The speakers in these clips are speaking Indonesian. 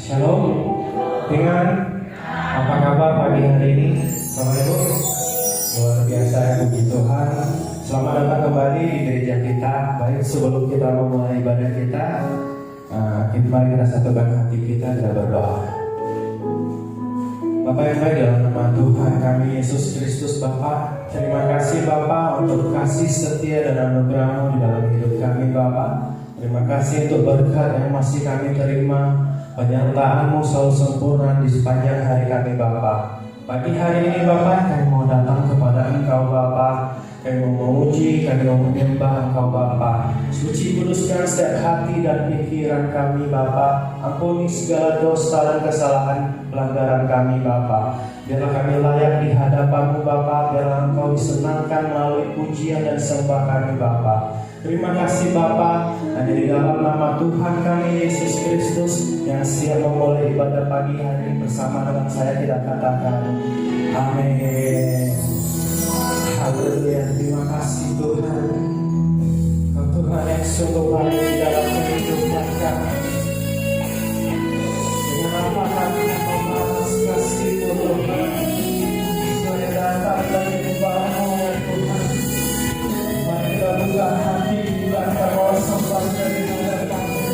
Shalom. Dengan apa kabar pagi hari ini, Bapak Ibu? Luar biasa, puji Tuhan. Selamat datang kembali di gereja kita. Baik, sebelum kita memulai ibadah kita, mari kita satukan hati kita dan berdoa. Bapak yang baik, dalam nama Tuhan kami Yesus Kristus Bapa, terima kasih Bapa untuk kasih setia dan anugerah-Mu di dalam hidup kami Bapa. Terima kasih untuk berkat yang masih kami terima. Penyertaan-Mu selalu sempurna di sepanjang hari kami Bapa. Pagi hari ini Bapa, kami mau datang kepada Engkau Bapa. Kami mau memuji, kami mau menyembah Engkau Bapa. Suci kuduskan setiap hati dan pikiran kami Bapa. Ampuni segala dosa dan kesalahan pelanggaran kami Bapa. Biarlah kami layak di hadapan-Mu Bapa. Biarlah Engkau disenangkan melalui pujian dan sembah kami Bapa. Terima kasih Bapa, hanya di dalam nama Tuhan kami Yesus Kristus yang siap memulai ibadah pagi hari ini bersama dengan saya kita katakan amin. Haleluya, terima kasih Tuhan. Tuhan yang sungguh baik di dalam kehidupan kami. Dengan apa kami membalas kasih-Mu Tuhan. Saya datang dari nyembah-Mu ya Tuhan. Mari kita buka hati, buka kosong dari hadapan-Mu.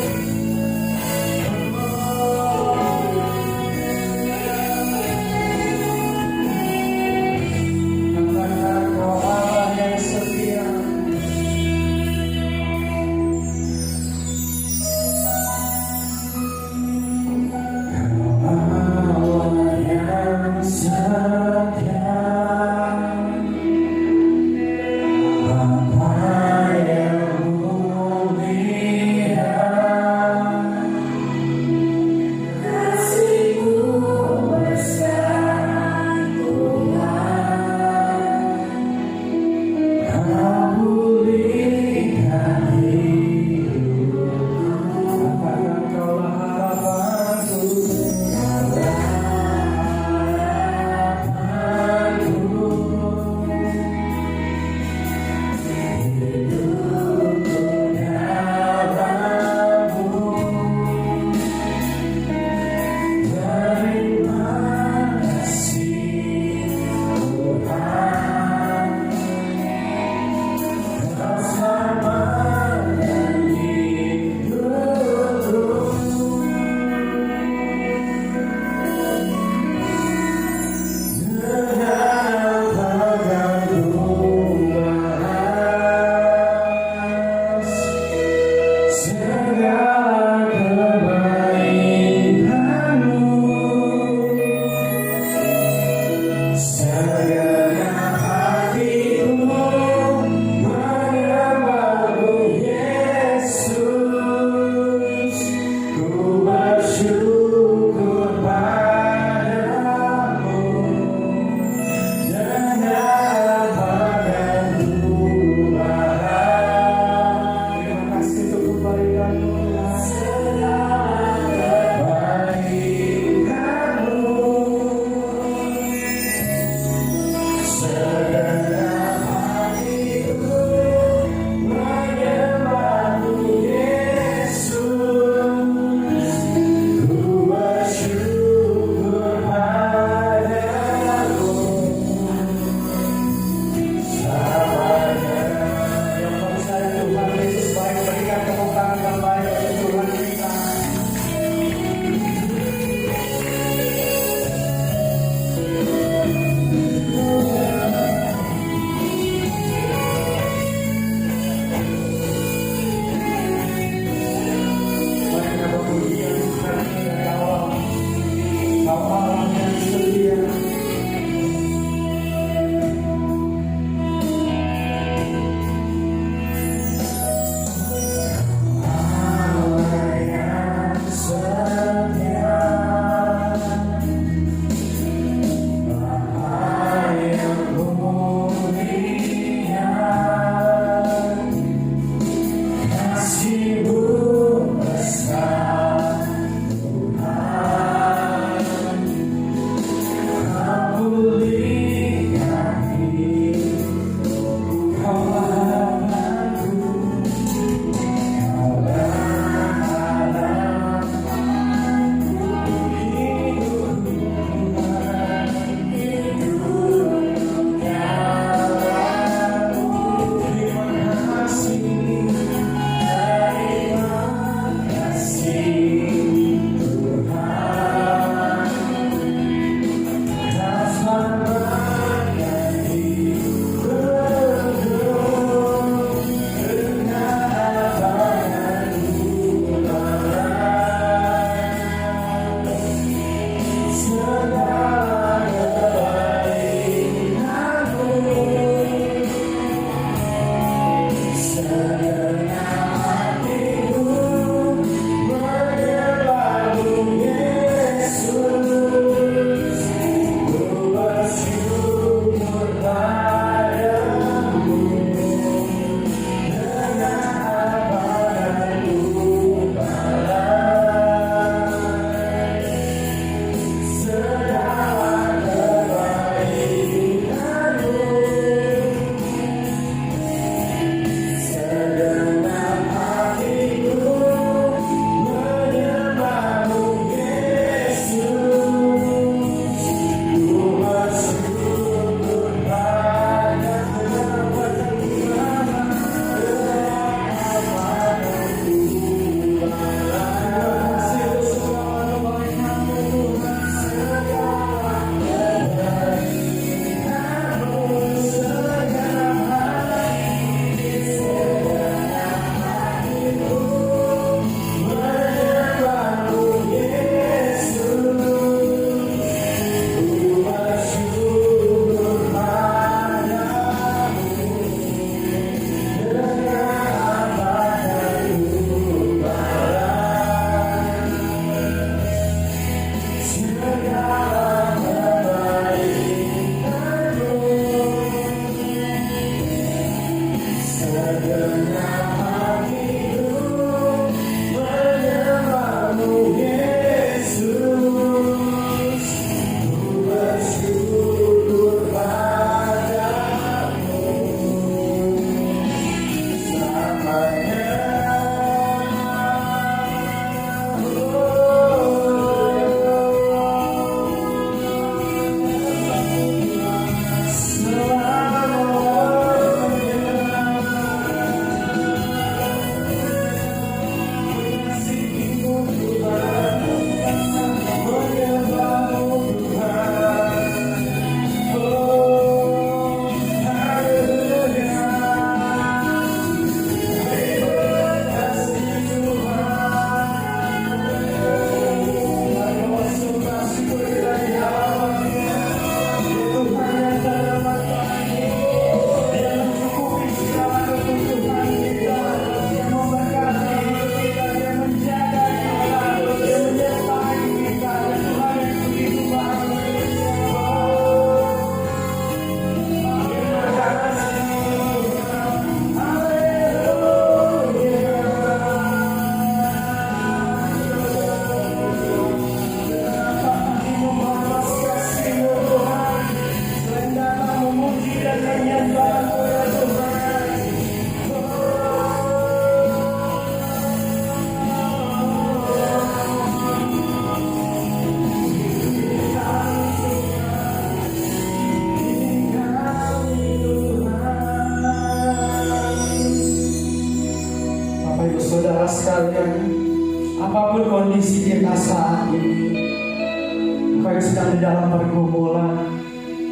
sedang di dalam pergumulan,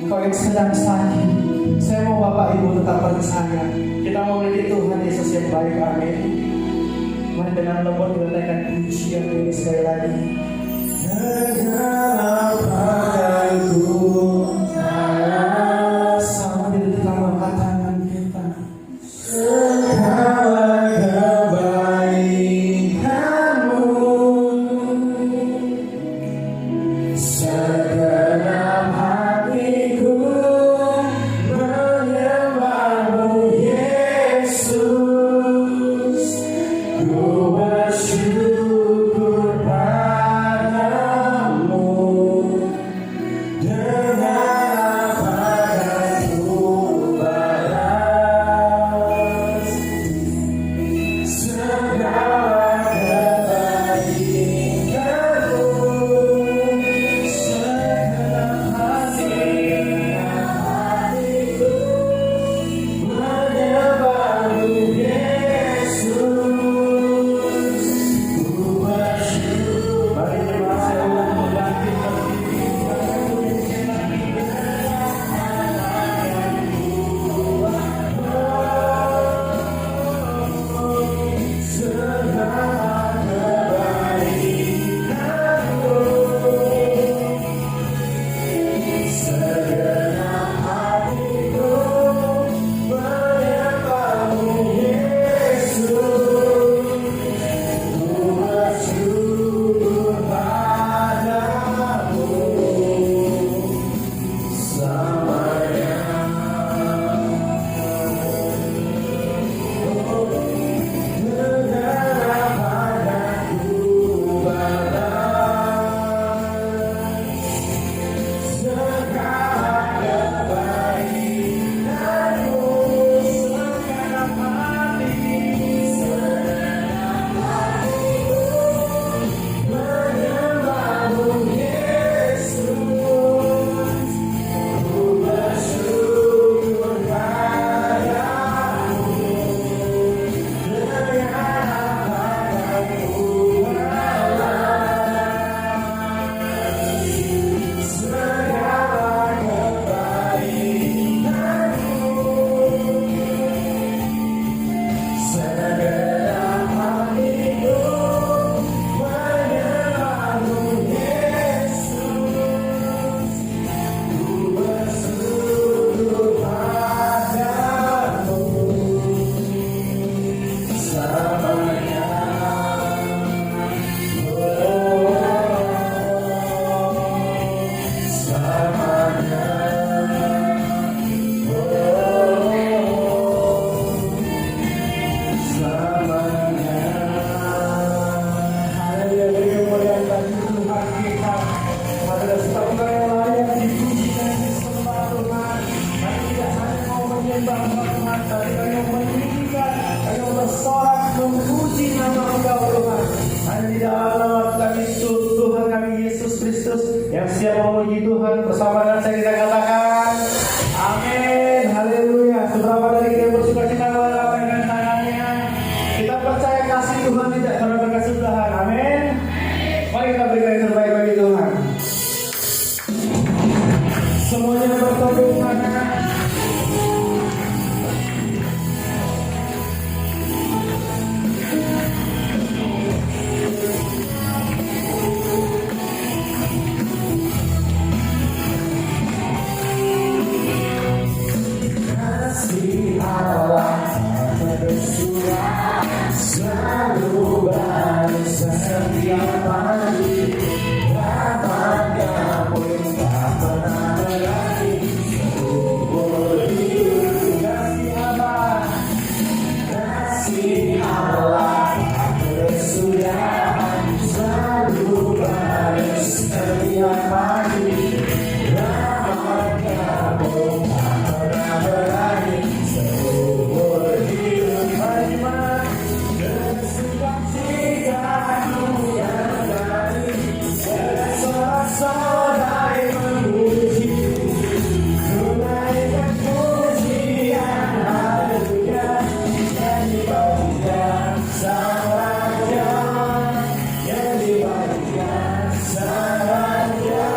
engkau yang sedang sakit, saya mau Bapak Ibu tetap percaya. Kita mau melihat Tuhan Yesus yang baik, amin. Mari dengan lembut kita naikkan pujian ini sekali lagi. Dengarlah padaku, sambil kita angkat tangan kita. Segala kebaikanmu, segenap hatiku menyembahmu Yesus. Ku bersyukur padamu, dengan apa yang ku balas segala kebaikanmu, segenap hatiku menyembahmu Yesus. Ku bersyukur. Mari jemaat saya ulang berbangkit berdiri. Segala kebaikanmu, segenap hatiku menyembahmu Yesus. Ku bersyukur padamu selamanya. Dengan apa yang ku balas segala kebaikanmu, segenap hatiku menyembahmu Yesus. Ku bersyukur padamu, dengan apa yang ku balas segala kebaikanmu, segenap hatiku menyembahmu Yesus. Ku bersyukur padamu selamanya. Selamanya. Selamanya. Haleluya, kemuliaan bagi Tuhan kita. Pada setiap orang yang layak dipuji dan disembah Tuhan. Kami tidak hanya mau menyembah Tuhan, tapi kami mau meninggikan, kami mau bersorak memuji nama Engkau Tuhan. Hanya di dalam nama kami Tuhan kami Yesus Kristus yang siap memuji Tuhan. Bersama dengan saya kita katakan amin. Haleluya. Seberapa dari kita yang bersuka cita melambaikan tangannya, kita percaya kasih Tuhan tidak pernah berkesudahan. Amin. Mari kita berikan yang terbaik bagi Tuhan. Semuanya bertepuk tangan. Kasih Allah bersuara selalu baru setiap pagi. Dapat kamu tak pernah berhenti seumur hidup. Kasih Allah, kasih Allah bersuara selalu baru setiap pagi. Dapat kamu tak pernah berhenti seumur hidup. Bagaimana dengan sukacitamu yang dari sorak-sorai memuji, menaikkan pujian haleluya, yang dibagikan sang raja, yang dibagikan sang raja.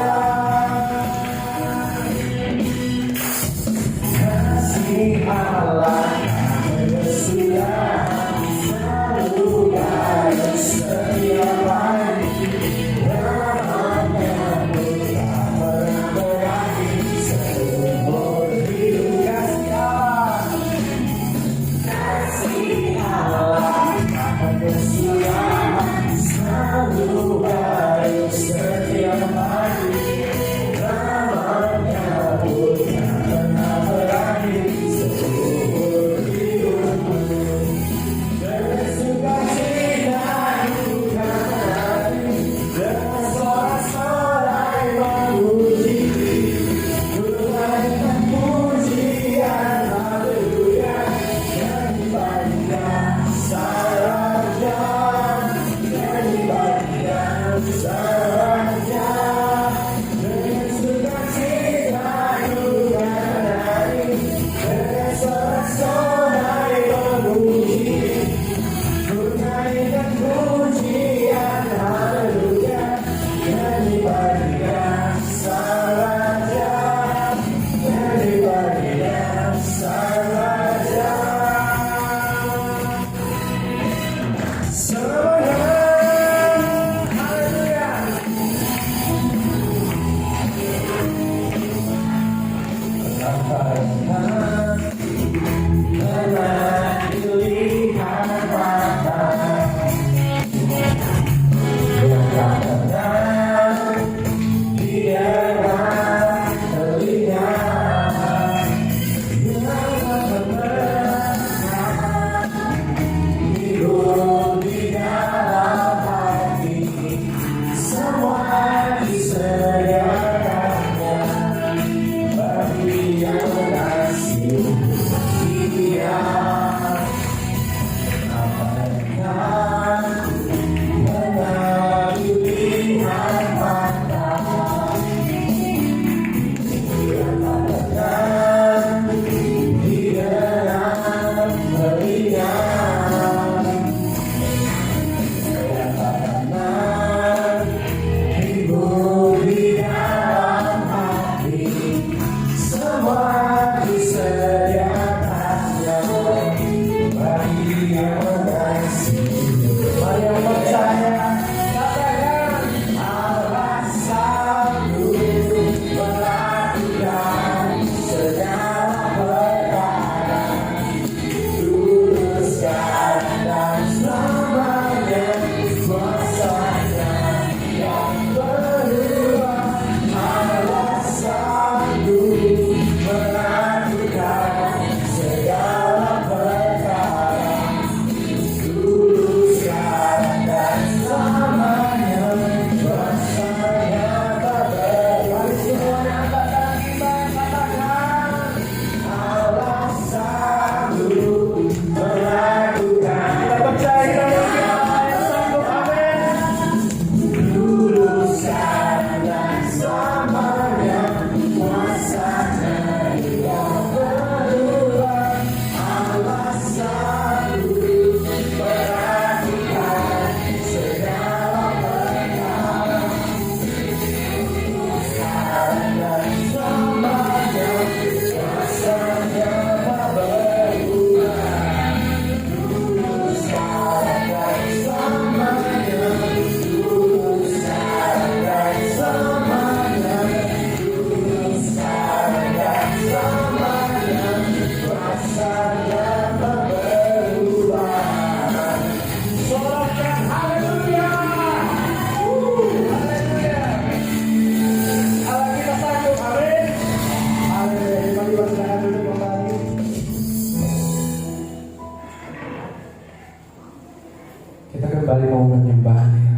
kembali mau menyembah Dia.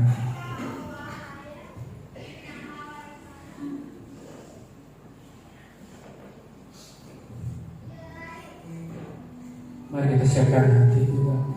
Mari kita siapkan hati kita.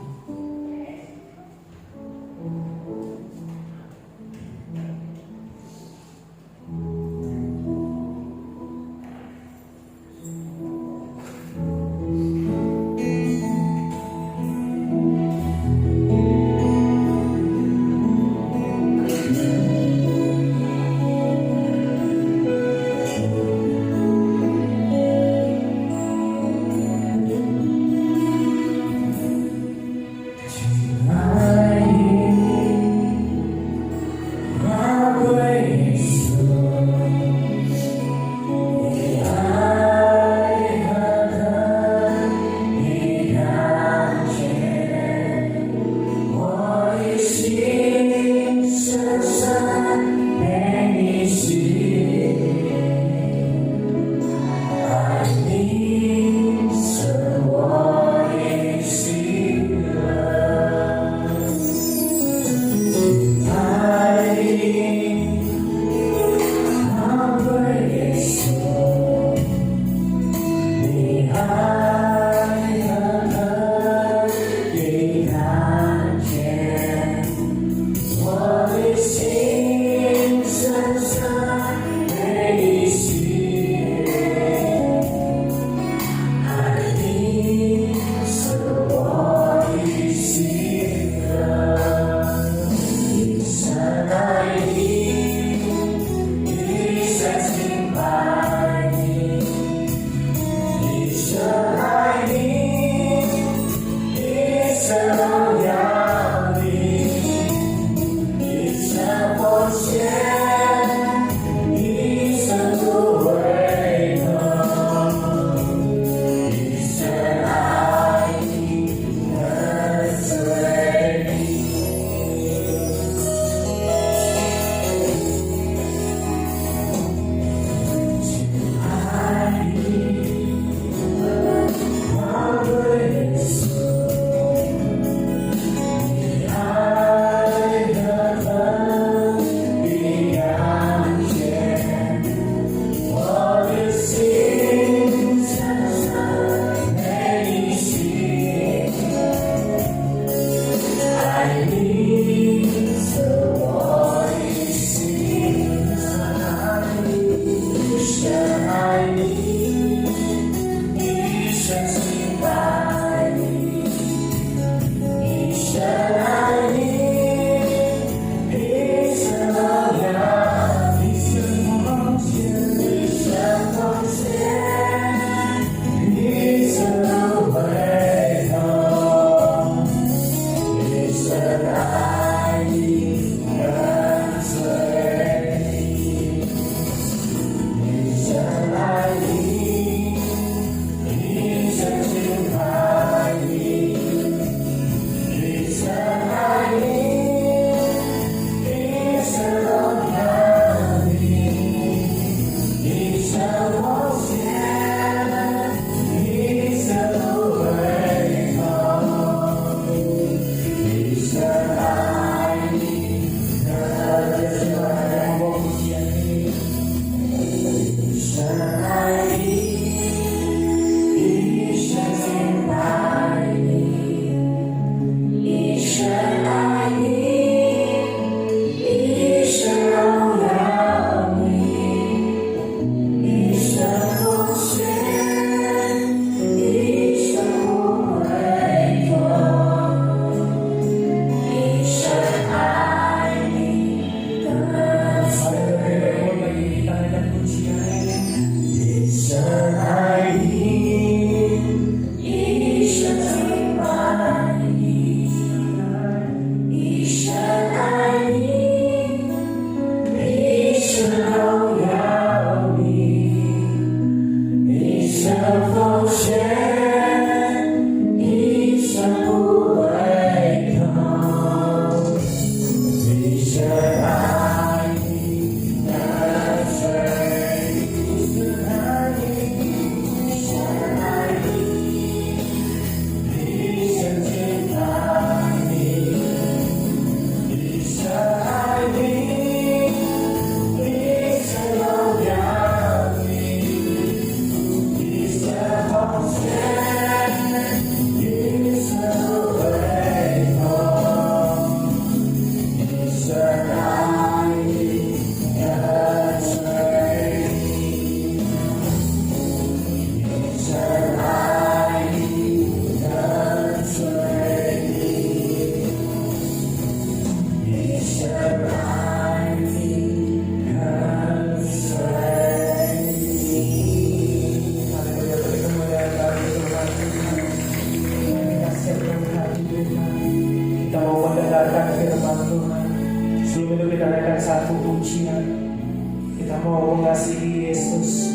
Kita mau mengasihi Yesus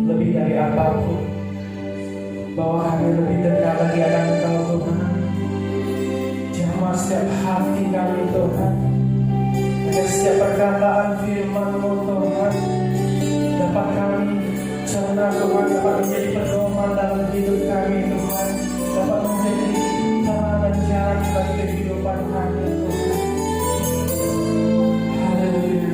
lebih dari apapun, bahwa kami lebih dekat lagi akan Engkau Tuhan. Jamah setiap hati kami Tuhan, agar setiap perkataan firman-Mu Tuhan dapat kami cerna Tuhan, dapat menjadi pedoman dalam hidup kami Tuhan, dapat menjadi terang dan jalan bagi kehidupan kami Tuhan. Haleluya.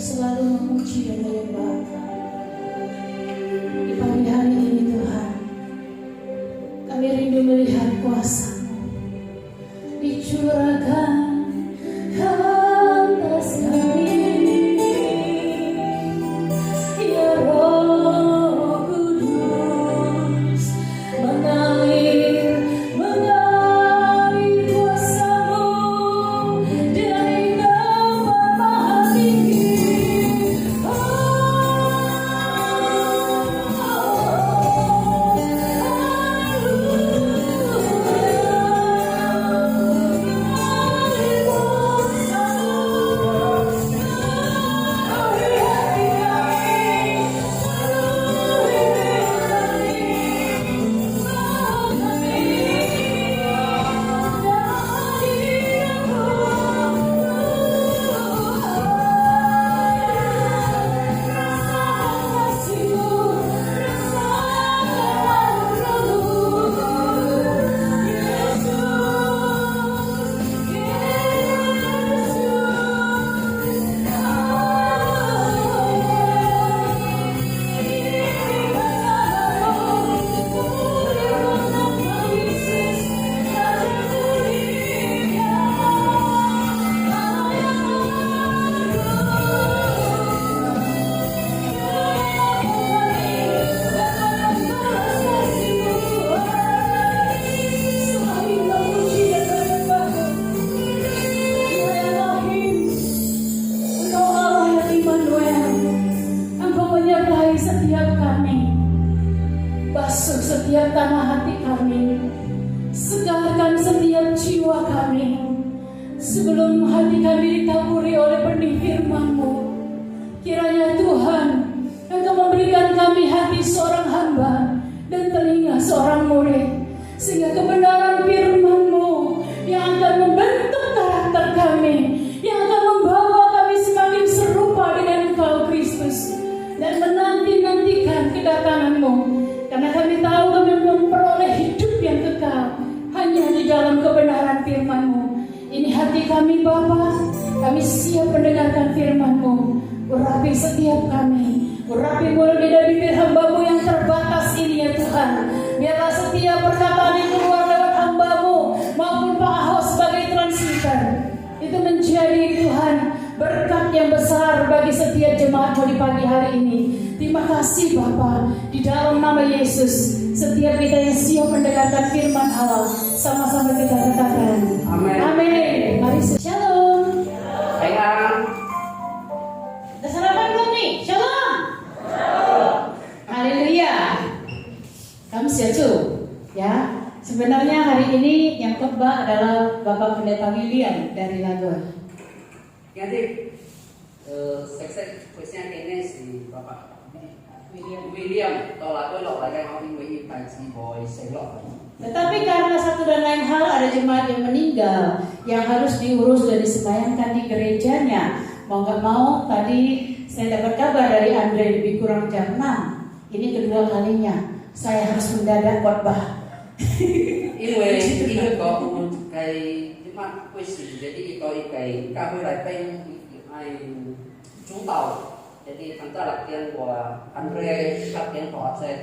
selalu memuji dan menyembah. Di pagi hari ini Tuhan, kami rindu melihat kuasa-Mu dicurahkan atas kami. Ya Roh Kudus, mengalir kuasa-Mu dari tempat maha tinggi. Basuh setiap tanah hati kami, segarkan setiap jiwa kami, sebelum hati kami ditaburi oleh benih firman-Mu. Kiranya Tuhan, Engkau memberikan kami hati seorang hamba dan telinga seorang murid, sehingga kebenaran firman-Mu yang akan membentuk karakter kami, yang akan membawa kami semakin serupa dengan Engkau Kristus, dan menanti-nantikan kedatangan-Mu. Karena kami tahu kami memperoleh hidup yang kekal hanya di dalam kebenaran firman-Mu. Ini hati kami Bapa, kami siap mendengarkan firman-Mu. Urapi setiap kami, urapi mulut dan bibir hamba-Mu yang terbatas ini ya Tuhan. Biarlah setiap perkataan yang keluar lewat hamba-Mu maupun Pak Ahok sebagai translator itu menjadi Tuhan berkat yang besar bagi setiap jemaat-Mu di pagi hari ini. Terima kasih Bapa, di dalam nama Yesus, setiap kita yang siap mendengarkan firman Allah, sama-sama kita katakan Amin. Amin. Mari Shalom. Sayang. Udah sarapan belum nih? Shalom. Haleluya. Kamu setuju? Ya. Sebenarnya hari ini yang khotbah adalah Bapak Pendeta William dari Lagos. Jadi saya kayaknya si Bapak William tolak lok lagi orang ini panci boy selok. Tetapi karena satu dan lain hal ada jemaat yang meninggal yang harus diurus dan disembahyangkan di gerejanya. Mau nggak mau tadi saya dapat kabar dari Andre lebih kurang jam 6. Ini kedua kalinya saya harus mendadak khotbah. Ini kau kayak cuma puisi jadi kau kayak kau latihan juta. Jadi antara latihan gua Andre latihan kau saya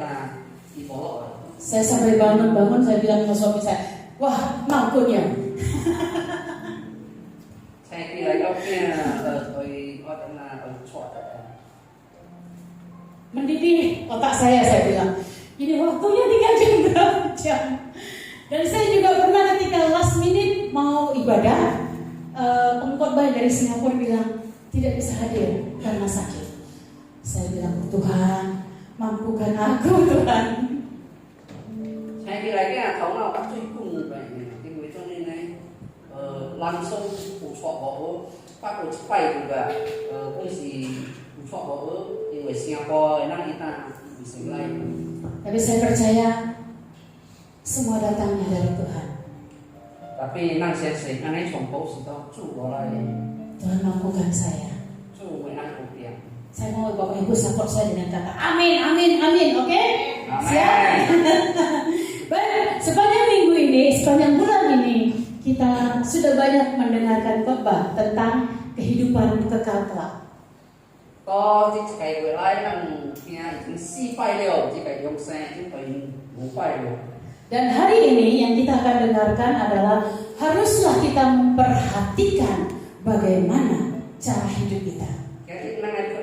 di bawah. Saya sampai bangun saya bilang ke suami saya, wah mampunya. Saya kira kau punya mendidih otak saya bilang. Ini waktunya 3 jam berapa jam. Dan saya juga pernah ketika last minute mau ibadah, pengkhotbah dari Singapura bilang tidak bisa hadir karena sakit. Saya bilang, Tuhan, mampukan aku Tuhan. Saya kira kau mau các truy cùng vậy thì người cho nên này langsung usah bawa pak ucapai juga fungsi usah bawa di Singapura enak kita bisa lain. Tapi saya percaya semua datangnya dari Tuhan. Tapi nanti saya aneh contoh sudah cukup lain. Tuhan mampukan saya. Cukup enak kopiah. Saya mau Bapak Ibu support saya dengan kata amin, amin, amin, oke? Okay? Siap? Baik, sepanjang minggu ini, sepanjang bulan ini, kita sudah banyak mendengarkan khotbah tentang kehidupan kekal kelak. có cái về lại năng nghe已经失败了，这个用声已经被腐败了。 Dan hari ini yang kita akan dengarkan adalah haruslah kita memperhatikan bagaimana cara hidup kita. Cái năng này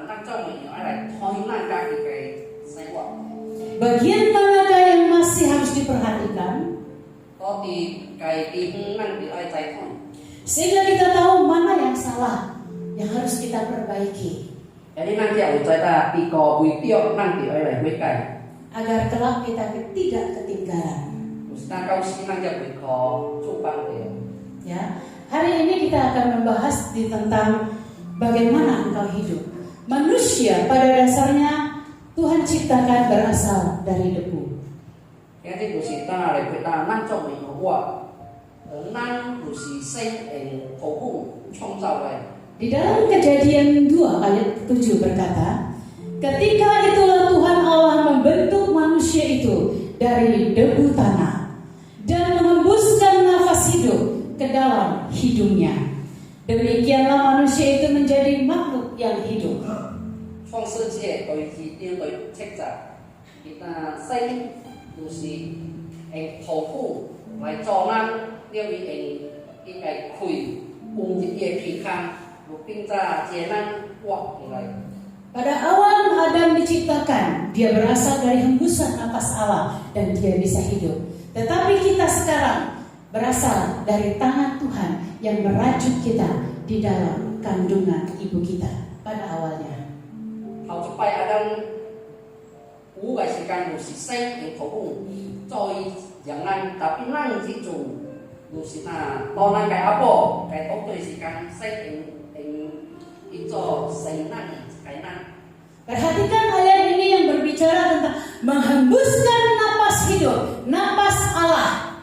năng trong mình nói là thôi năng cái sinh hoạt. Bagian manakah yang masih harus diperhatikan? Có thì cái năng thì ai trái thôi. Sehingga kita tahu mana yang salah, yang harus kita perbaiki. Jadi năng theo trái ta thì có quy tiêu năng thì ai lại quy cái. Agar kelak kita tidak ketinggalan. Kita kau sih năng theo quy có chụp bằng thì. Ya, hari ini kita akan membahas tentang bagaimana engkau hidup. Manusia pada dasarnya Tuhan ciptakan berasal dari debu. Jadi kita lại kita năng trong mình hoa, năng thì sinh ở thổ cung trong造này. Di dalam Kejadian 2 ayat 7 berkata, ketika itulah Tuhan Allah membentuk manusia itu dari debu tanah dan mengembuskan nafas hidup ke dalam hidungnya. Demikianlah manusia itu menjadi makhluk yang hidup. 創世節對字典對斥責，kita sinh就是用土庫來做咱了為用應該開用一個皮康，如並在節咱活起來。 Pada awal Adam diciptakan, dia berasal dari hembusan nafas Allah dan dia bisa hidup. Tetapi kita sekarang berasal dari tangan Tuhan yang merajut kita di dalam kandungan ibu kita pada awalnya. 頭一擺Adam有嘅時間就是生用土庫，再讓咱tapi咱這種就是那當咱嘅阿婆嘅當對時間生用一座生咱嘅咱。 Perhatikan ayat ini yang berbicara tentang menghembuskan napas hidup, napas Allah.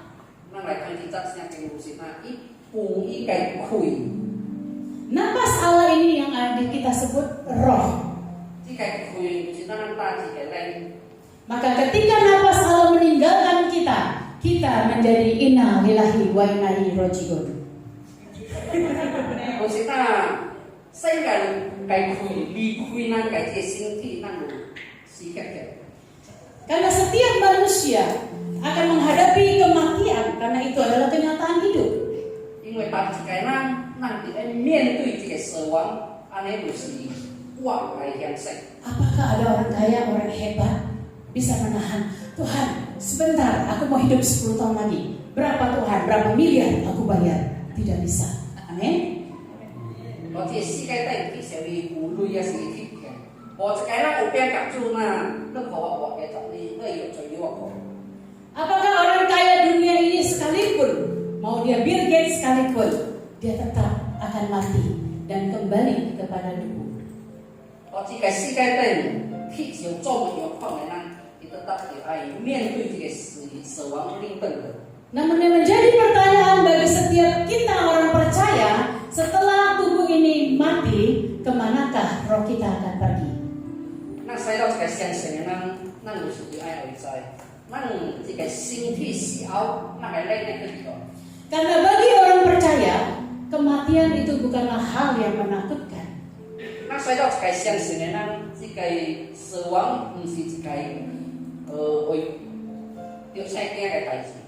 Napas Allah ini yang kita sebut roh. Maka ketika napas Allah meninggalkan kita, kita menjadi inna lillahi wa inna ilaihi raji'un. Sinh cái khui đi khui năng cái gì sinh thì năng si kẹt. Karena setiap manusia akan menghadapi kematian karena itu adalah kenyataan hidup. 因为当cái năng năng thì anh面对这个死亡，安尼就是我来享受。 Apakah ada orang kaya, orang hebat bisa menahan Tuhan? Sebentar, aku mau hidup 10 tahun lagi. Berapa Tuhan? Berapa miliar aku bayar? Tidak bisa. Amin. 我这世界顶其實會有類嘅事情嘅，我一個人有邊夾住嘛，都可我嘅就你都要最要我。 Apakah orang kaya dunia ini sekalipun, mau dia Bill Gates sekalipun, dia tetap akan mati dan kembali kepada debu. 我這個世界頂必須做有困嘅人，佢都得要愛面對這個死亡臨等的。 Namun yang menjadi pertanyaan bagi setiap kita orang percaya, setelah tubuh ini mati, kemanakah roh kita akan pergi? 那使到這個相信嘅人，咱就是要愛為在，咱這個身體死後，那個靈喺嗰度。 Karena bagi orang percaya, kematian itu bukanlah hal yang menakutkan. 那使到這個相信嘅人，這個死亡唔是一個為要世界嘅代志。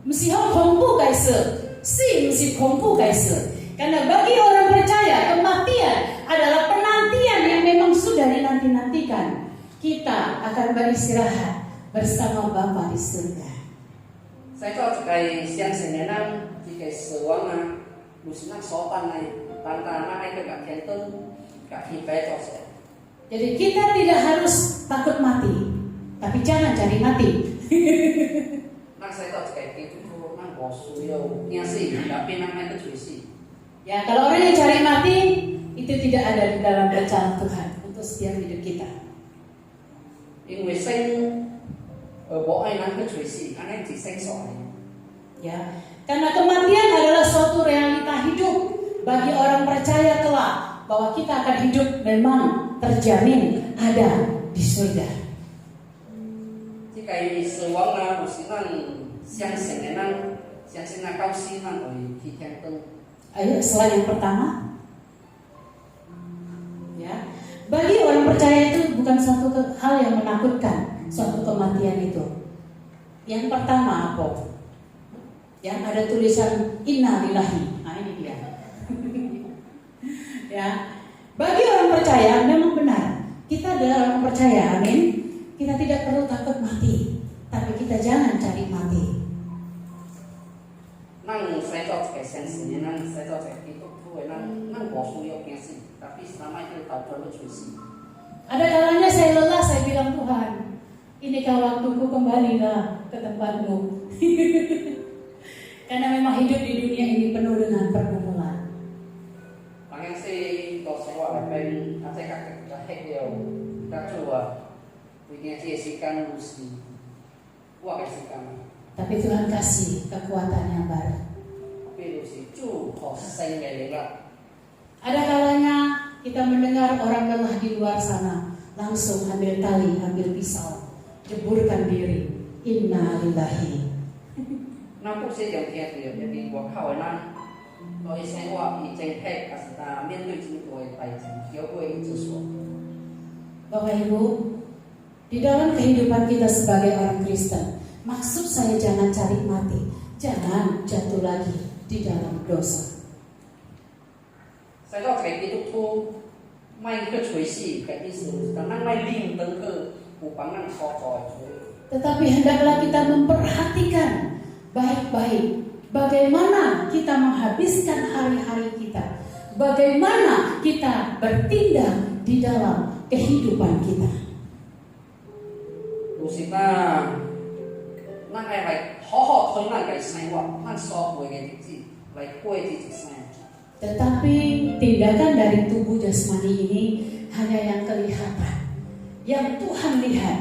Mesti恐怖該死，死mesti恐怖該死。Karena bagi orang percaya, kematian adalah penantian yang memang sudah dinanti-nantikan. Kita akan beristirahat bersama Bapa di surga. 使到這個相信嘅人，這個死亡啊，唔是咱所辦嘅，單單咱喺個天燈，個天白做事。 Jadi kita tidak harus takut mati, tapi jangan cari mati. 咱使到這個基督徒，咱無需要驚死，tapi咱愛去隨死。 Ya, kalau orang yang cari mati itu tidak ada di dalam rencana Tuhan untuk setiap hidup kita. 因為生無愛咱去隨死，安尼是生傻嘅。 Ya, karena kematian adalah suatu realita hidup bagi orang percaya kelak bahwa kita akan hidup memang terjamin ada di surga. 這個死亡啊，唔是咱相信嘅，咱相信咱到死咱會去天燈。 Ayo, slide yang pertama. Ya, Bagi orang percaya itu bukan suatu hal yang menakutkan, suatu kematian itu. Yang pertama apa? Yang ada tulisan Inna Lillahi. Nah ini dia. Ya, bagi orang percaya memang benar. Kita adalah orang percaya, amin. Kita tidak perlu takut mati, tapi kita jangan cari mati. Nang saya tahu kayak sensinya, nang saya tahu kayak itu tuh, nang bosu yok yang sih. Tapi selama itu tahu perlu cuci. Ada kalanya saya lelah, saya bilang Tuhan, inikah waktuku kembalilah ke tempatmu. Karena memang hidup di dunia ini penuh dengan pergumulan. Makanya sih kalau saya pengen, saya kakek dia, kita coba punya jesikan lusi, wah jesikan. Tapi Tuhan kasih kekuatan yang baru. Tapi lusi cu, hoseng kayak gitu. Ada kalanya kita mendengar orang lelah di luar sana, langsung ambil tali, ambil pisau, jeburkan diri. Inna Lillahi. Nam cũng sẽ dòng theo thì bởi vì cuộc khảo năng tôi sẽ qua bị tranh phép cả sự ta miễn đối chính tôi tài chính thiếu tôi itu số. Bapak Ibu, di dalam kehidupan kita sebagai orang Kristen, maksud saya jangan cari mati, jangan jatuh lagi di dalam dosa. Saya tahu kayak itu tuh main ke cuy sih kayak itu, karena main lim tengke upang nang kotor cuy. Tetapi hendaklah kita memperhatikan baik-baik bagaimana kita menghabiskan hari-hari kita, bagaimana kita bertindak di dalam kehidupan kita. Lusita, nang ai lại khó thôi nang cái sinh hoạt, nang so với cái gì, lại quay gì sinh. Tetapi tindakan dari tubuh jasmani ini hanya yang kelihatan. Yang Tuhan lihat,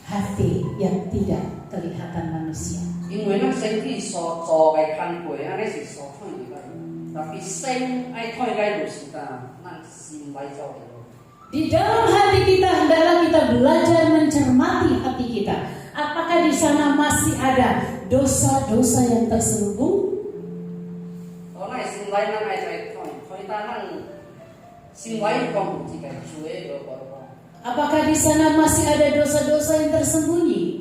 hati yang tidak kelihatan manusia. 因為咱身體所做嘅行為，安尼是所看嘅，tapi心愛看嘅就是咱心來做嘅。 Di dalam hati kita hendaklah kita belajar mencermati hati kita. Apakah di sana masih ada dosa-dosa yang terselubung? 我那心來咱愛在看，所以咱心來講自己做嘅個。 Apakah di sana masih ada dosa-dosa yang tersembunyi?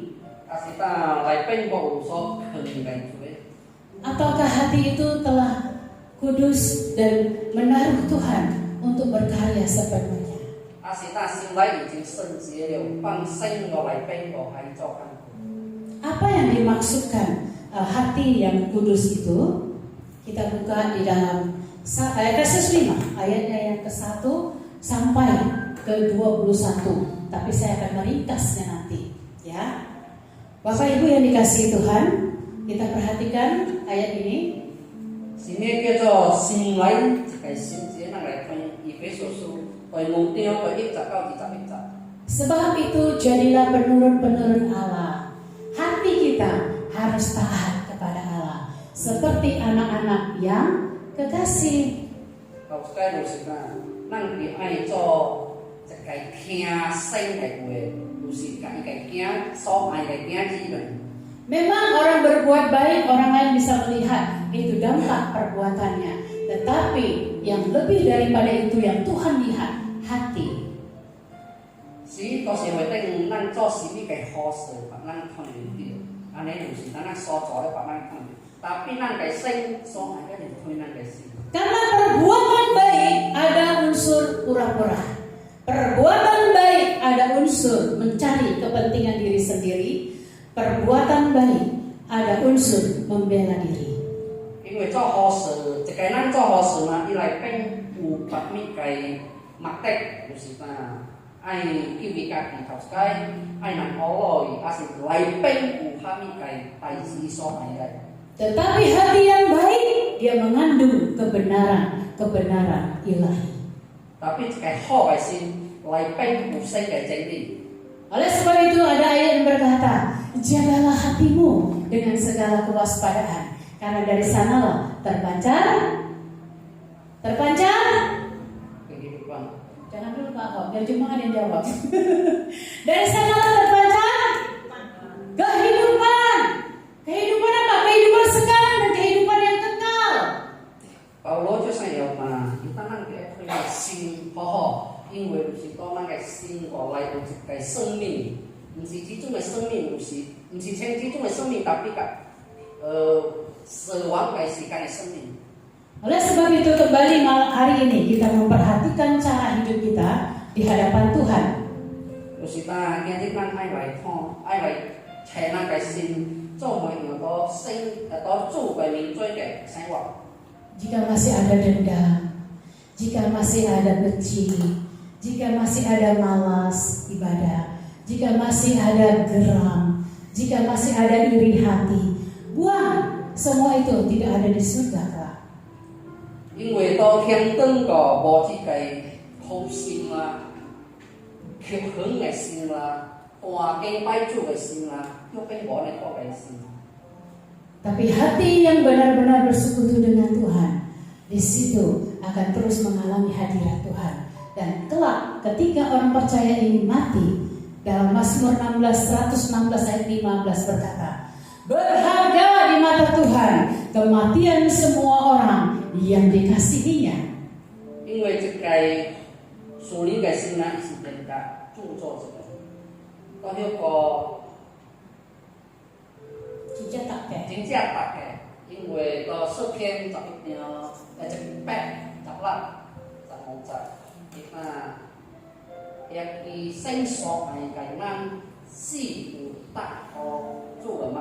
Kita lai pengbau so kelingan cuy. Ataukah hati itu telah kudus dan menaruh Tuhan untuk berkarya sepenuhnya? Asita sim lai已經聖潔了，放生我來pengbau還做kan. Apa yang dimaksudkan hati yang kudus itu? Kita buka di dalam Efesus 5 ayatnya yang ke-1 sampai ke-21. Tapi saya akan meringkasnya nanti, ya. Bapak Ibu yang dikasihi Tuhan, kita perhatikan ayat ini. Sini叫做心來係聖潔，能來看Efesus dari 6 ke 1 到21. Sebab itu jadilah penurun-penurun Allah. Hati kita harus taat kepada Allah, seperti anak-anak yang kekasih. Kalau sekarang Lusita, nanti ai cho cái kia sinh cái quê, Lusita cái kia so ai cái kia gì vậy? Memang orang berbuat baik, orang lain bisa melihat itu dampak perbuatannya. Tetapi yang lebih daripada itu yang Tuhan lihat, hati. Si có sẽ phải tên năng cho si cái khó xử và năng không được điều. Anh ấy đủ si năng so cho và năng không được. Tapi năng cái sinh so ai cái này thôi năng cái si. Karena perbuatan baik ada unsur pura-pura. Perbuatan baik ada unsur mencari kepentingan diri sendiri. Perbuatan baik ada unsur membela diri.因為做好事，一個人做好事嘛，伊來變有別物個目的，就是講愛救伊家己頭先，愛人好落，還是來變有別物個代志所愛嘅。 Tetapi hati yang baik dia mengandung kebenaran ilahi. Tapi cái hal cái sin lại bên một sinh cái chân đi. Oleh sebab itu ada ayat yang berkata, jagalah hatimu dengan segala kewaspadaan, karena dari sanalah terpancar. Kehidupan. Jangan dulu Pak Ahok, biar cuma ada yang jawab. Dari sanalah terpancar kehidupan. Kehidupan apa? Kehidupan sekarang dan kehidupan yang kekal. Paulo cho saya mà chúng ta năng cái là sin ho ho 因为就是讲咱个生活内有一个生命，毋是这种的生命，毋是像这种的生命，tapi死亡嘅时间嘅生命。 Oleh sebab itu kembali malam hari ini kita memperhatikan cara hidup kita di hadapan Tuhan. 就是咱今日咱爱来看，爱来找咱嘅心，做每样都主嘅名做嘅生活。 Jika masih ada dendam, jika masih ada benci, jika masih ada malas ibadah, jika masih ada geram, jika masih ada iri hati, buang semua itu, tidak ada di surga, Kak. 因为到天灯个无这个好心啦、缺恨嘅心啦、大敬拜主嘅心啦，又变无呢个嘅心。 Tapi hati yang benar-benar bersekutu dengan Tuhan, di situ akan terus mengalami hadirat Tuhan. Dan kelak ketika orang percaya ini mati, dalam Mazmur 116 ayat 15 berkata, berharga di mata Tuhan kematian semua orang yang dikasihinya. 因为这个属灵嘅心呢，是人家著作这个，到迄个。 真正大嘅，因為個詩篇11章18、15節，亦聖所係解咱死有大好做嘅嘛。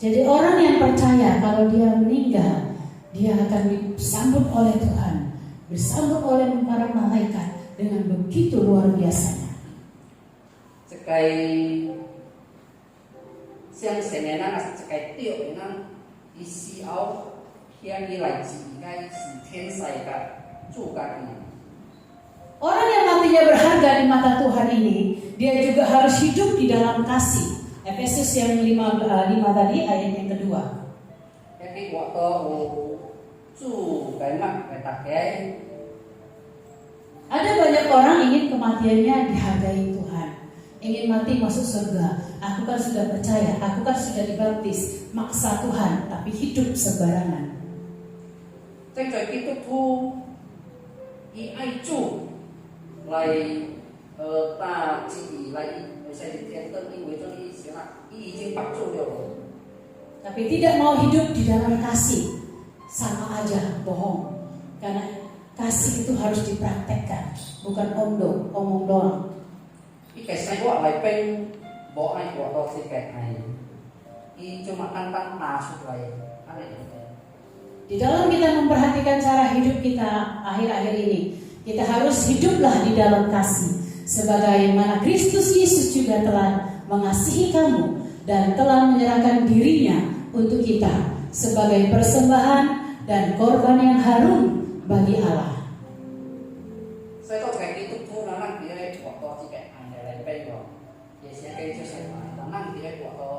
Jadi orang yang percaya kalau dia meninggal, dia akan disambut oleh Tuhan, disambut oleh para malaikat dengan begitu luar biasanya. 這個相信嘅咱是一個對嘅，咱伊死後向伊來自應該是天使嘅主家己。 Orang yang matinya berharga di mata Tuhan ini, dia juga harus hidup di dalam kasih. Efesus yang 5 tadi ayat yang kedua. Cái quả to chủ cái mặt cái tạc cái. Ada banyak orang ingin kematiannya dihargai Tuhan, ingin mati masuk surga. Aku kan sudah percaya, aku kan sudah dibaptis, maksa Tuhan, tapi hidup sembarangan. Thế cái Kitô tu ý ai chủ lại ta chỉ lại sẽ đi thiên tân in với cho đi sẽ là ý chính bắt chủ được. Tapi tidak mau hidup di dalam kasih, sama aja bohong. Karena kasih itu harus dipraktekkan, bukan omong doang. Cái sai quả lại bên bỏ ai quả đó thì cái này ý cuma tantang masuk lại aneh. Di dalam kita memperhatikan cara hidup kita akhir-akhir ini, kita harus hiduplah di dalam kasih. Sebagaimana Kristus Yesus juga telah mengasihi kamu dan telah menyerahkan dirinya untuk kita sebagai persembahan dan korban yang harum bagi Allah. Saya tahu kayak gitu tuh nanti dia waktu jika ada lepeng kok, biasanya kayak itu saya tahu nanti dia waktu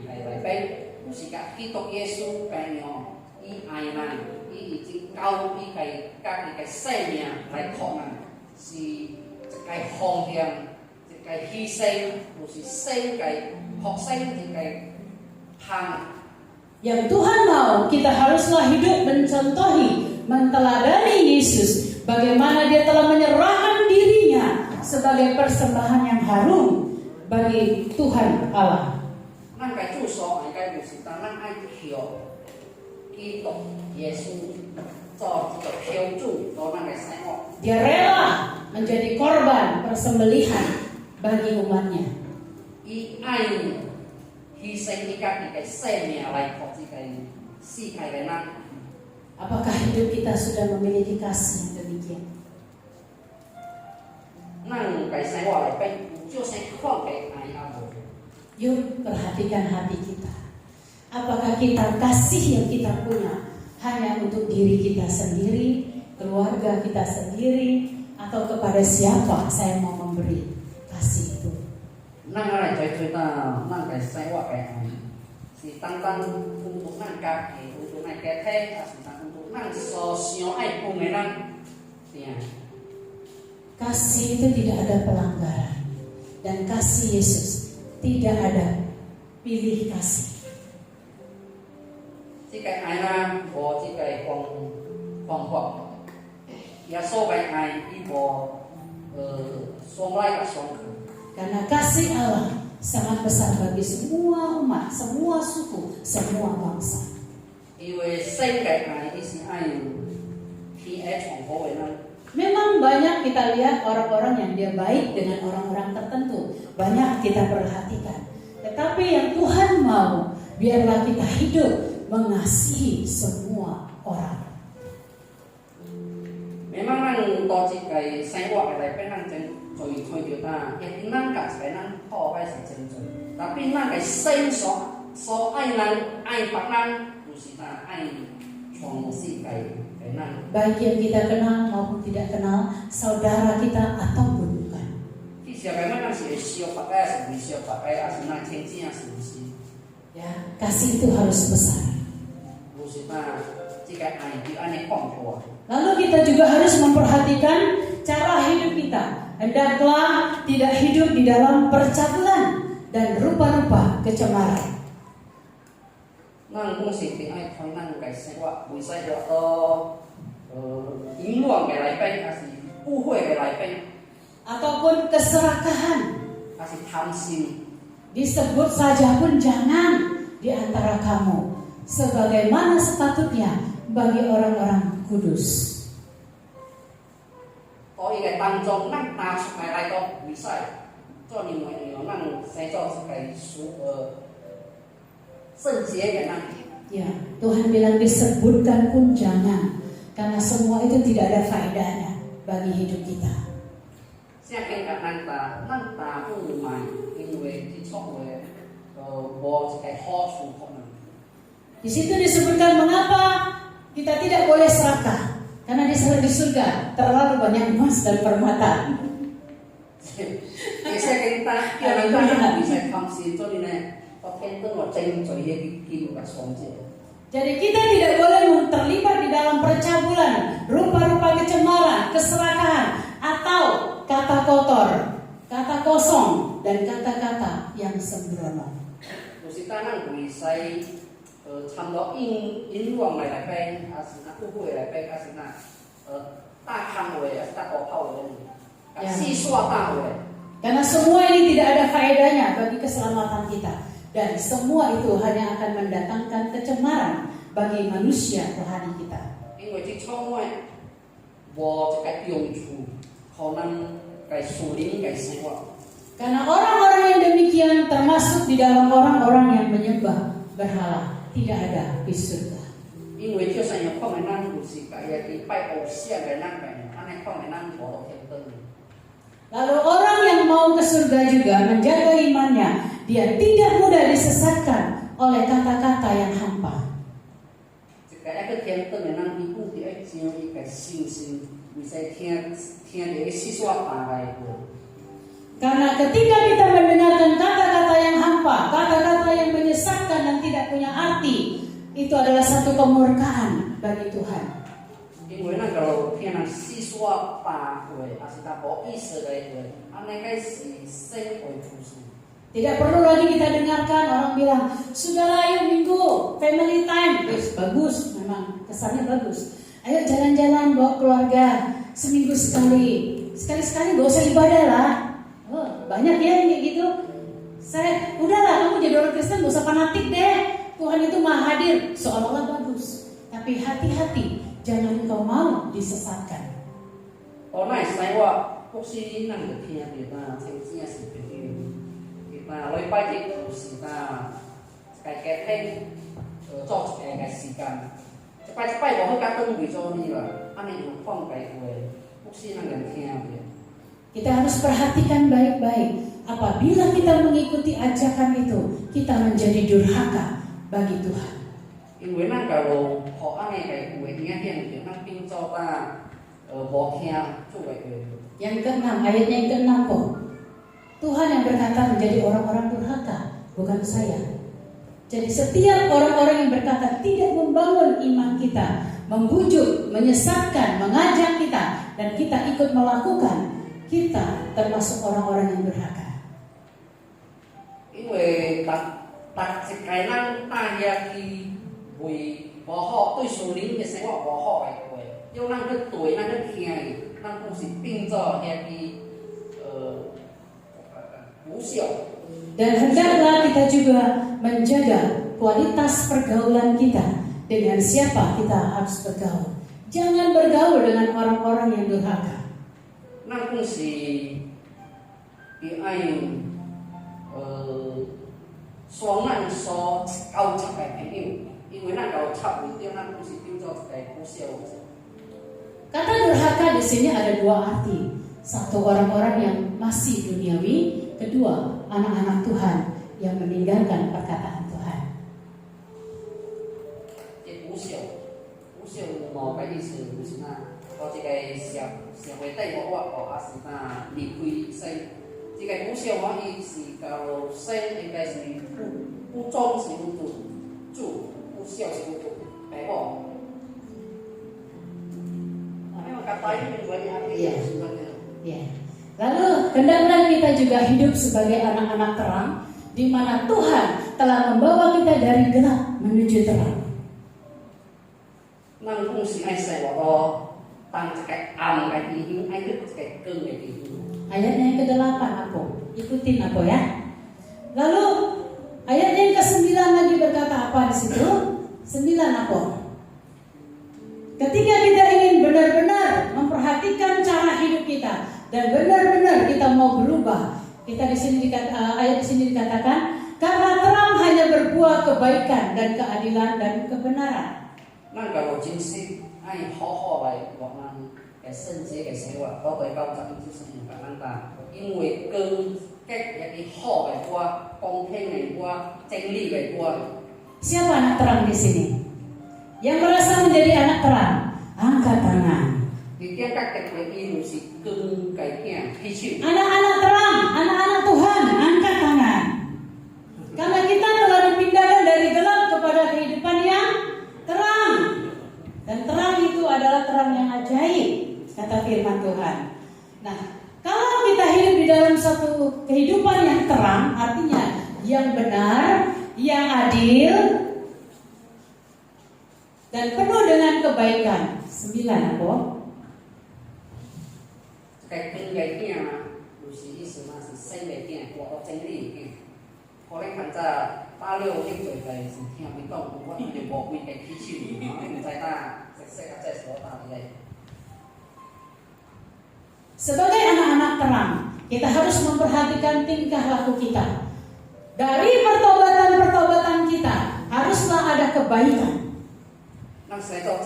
ada lepeng, musika Kitô Yesus penyo i ainan i chính cao i cái xe nhà lại khó này, si cái hồng hiền, cái hy sinh, rồi si sinh cái học sinh thì cái thang. Yang Tuhan mau kita haruslah hidup mencontohi, menteladani Yesus, bagaimana dia telah menyerahkan dirinya sebagai persembahan yang harum bagi Tuhan Allah. Nang cái trụ sở này cái sự ta nang ai hiểu Kitô Yesus cho cái hiểu trụ đó nang cái sai họ. Dia rela menjadi korban persembelihan bagi umatnya. I ai hy sinh đi các cái xe nhà lại có gì cái si cái năng. Apakah hidup kita sudah memiliki kasih yang demikian? Năng cái sai gọi lại bên chưa sai khoảng cái ai abo. Yuk perhatikan hati kita. Apakah kita kasih yang kita punya hanya untuk diri kita sendiri, keluarga kita sendiri, atau kepada siapa saya mau memberi kasih itu? Năng là chơi ta năng cái sai gọi cái ai. Si tăng untuk năng các cái untuk năng cái thế, si tăng untuk năng sosial ai cùng cái năng. Kasih itu tidak ada pelanggaran, dan kasih Yesus tidak ada pilih kasih. Chỉ cái ai là bỏ chỉ cái phong hoặc, ya so cái ai đi bỏ 双来กับ双口。 Karena kasih Allah sangat besar bagi semua umat, semua suku, semua bangsa. 因为世界爱伊是爱有天爱重好的人。 Memang banyak kita lihat orang-orang yang dia baik dengan orang-orang tertentu. Banyak kita perhatikan. Tetapi yang Tuhan mau, biarlah kita hidup mengasihi semua orang. Memang咱多一个生活的内边，咱真最看到呾，也咱家一个咱破坏是真多。tapi咱个心所爱咱爱别人，就是呾爱全世界的咱。 Baik yang kita kenal maupun tidak kenal, saudara kita ataupun bukan. 其实个咱是会相别个，是袂相别个，还是咱亲情是不是？ Ya, kasih itu harus besar. 就是呾，这个爱就安尼放过。 Lalu kita juga harus memperhatikan cara hidup kita. Hendaklah tidak hidup di dalam percabulan dan rupa-rupa kecemaran. 咱本是定爱看咱个生活，袂使着淫乱个内边，还是污秽个内边， Ataupun keserakahan. 还是贪心。 Disebut saja pun jangan di antara kamu, sebagaimana sepatutnya bagi orang-orang kudus. 所以个当中，咱拿出来讲袂使，做另外一样，咱生做一个圣洁个人。 Ya, Tuhan bilang disebutkan pun jangan, karena semua itu tidak ada faedahnya bagi hidup kita. 啥讲甲咱大不买，因为去错话，无一个好处可能。 Di situ disebutkan mengapa kita tidak boleh serakah, karena di surga terlalu banyak emas dan permata. 其實佢咱會使貪心，所以呢，我天當我真做迄記錄個創者。 Jadi kita tidak boleh terlibat di dalam percabulan, rupa-rupa kecemaran, keserakahan, atau kata kotor, kata kosong, dan kata-kata yang sembrono. 就是咱會使參到淫亂來邊，還是那污穢來邊，還是那大康話，還是大高炮話，細說大話。 Karena semua ini tidak ada faedahnya bagi keselamatan kita. Dan semua itu hanya akan mendatangkan kecemaran bagi manusia rohani kita. 因為這創話無一個用處，可能個屬靈個生活。 Karena orang-orang yang demikian termasuk di dalam orang-orang yang menyembah berhala, tidak ada di surga. 因為就算有看嘅咱有時個也去拜偶像嘅咱嘅，安尼看嘅咱無到天堂。 Lalu orang yang mau ke surga juga menjaga imannya, dia tidak mudah disesatkan oleh kata-kata yang hampa. 一個天堂嘅咱伊固定要將伊個信心，唔使聽到伊細說大話嘅。 Karena ketika kita mendengarkan kata-kata yang hampa, kata-kata yang menyesatkan dan tidak punya arti, itu adalah satu kemurkaan bagi Tuhan. 因為咱個聽人細說大話，還是他無意思嘅話，安尼個是生活故事。 Tidak perlu lagi kita dengarkan orang bilang, sudahlah ayo minggu, family time. Bagus, memang kesannya bagus. Ayo jalan-jalan bawa keluarga, seminggu sekali. Sekali-sekali gak usah ibadah lah. Oh, banyak ya yang kayak gitu. Udahlah kamu jadi orang Kristen gak usah fanatik deh. Tuhan itu maha hadir, seolah-olah bagus. Tapi hati-hati, jangan engkau mau disesatkan. 我那生活不是咱就聽到呾，曾經是朋友，呾禮拜日就是呾，家庭做一個時間，一擺無好甲轉為做呢啦，安尼有放家話，不是咱就聽到。 Kita harus perhatikan baik-baik. Apabila kita mengikuti ajakan itu, kita menjadi durhaka bagi Tuhan. 因為咱假如學安尼個話，影響着咱變做呾無聽做個話。 Yang keenam, ayatnya yang keenam kok. Tuhan yang berkata menjadi orang-orang durhaka, bukan saya. Jadi setiap orang-orang yang berkata tidak membangun iman kita, membujuk, menyesatkan, mengajak kita, dan kita ikut melakukan, kita termasuk orang-orang yang durhaka. 因為逐一個咱帶遐去為無好，對屬靈嘅生活無好嘅話，叫咱去對，咱去聽伊，咱不是變做遐去不孝。 Dan hendaklah kita juga menjaga kualitas pergaulan kita. Dengan siapa kita harus bergaul. Jangan bergaul dengan orang-orang yang durhaka. 那更是比爱双咱所交集的朋友，因为咱交插唔到，咱更是丢咗一个不孝者。 Kata durhaka di sini ada dua arti. Satu, orang-orang yang masih duniawi. Kedua, anak-anak Tuhan yang meninggalkan perkataan Tuhan. 这不孝，不孝某个意思就是那，到这个社会底我也是那离开生。这个不孝我意思到生应该是不忠是不主，不孝是不主，白话。 Ya. Lalu hendaklah kita juga hidup sebagai anak-anak terang, di mana Tuhan telah membawa kita dari gelap menuju terang. Ayatnya yang ke-8 apa? Ikutin apa ya? Lalu ayatnya yang ke-9 lagi berkata apa di situ? 9 apa? Ketika kita ingin benar-benar memperhatikan cara hidup kita dan benar-benar kita mau berubah, kita di sini ayat di sini dikatakan karena terang hanya berbuah kebaikan dan keadilan dan kebenaran. 咱個有真實，愛好好來學咱嘅聖潔嘅生活，到第9章就是用咱打，因為跟結一啲好嘅話、公平嘅話、真理嘅話。 Siapa anak terang di sini? Yang merasa menjadi anak terang, angkat tangan. Anak-anak terang, anak-anak Tuhan, angkat tangan. Karena kita telah dipindahkan dari gelap kepada kehidupan yang terang. Dan terang itu adalah terang yang ajaib, kata firman Tuhan. Nah, kalau kita hidup di dalam satu kehidupan yang terang, artinya yang benar, yang adil, dan penuh dengan kebaikan. 9 apa? Kebaikan就是意思嘛，是生的囝，活到真理的囝。可能看在大陸啲做嘅是聽唔懂，我哋就無會嘅起手，唔知打識啊，即係所打嘅。 Sebagai anak-anak terang, kita harus memperhatikan tingkah laku kita. Dari pertobatan-pertobatan kita, haruslah ada kebaikan. 咱使到一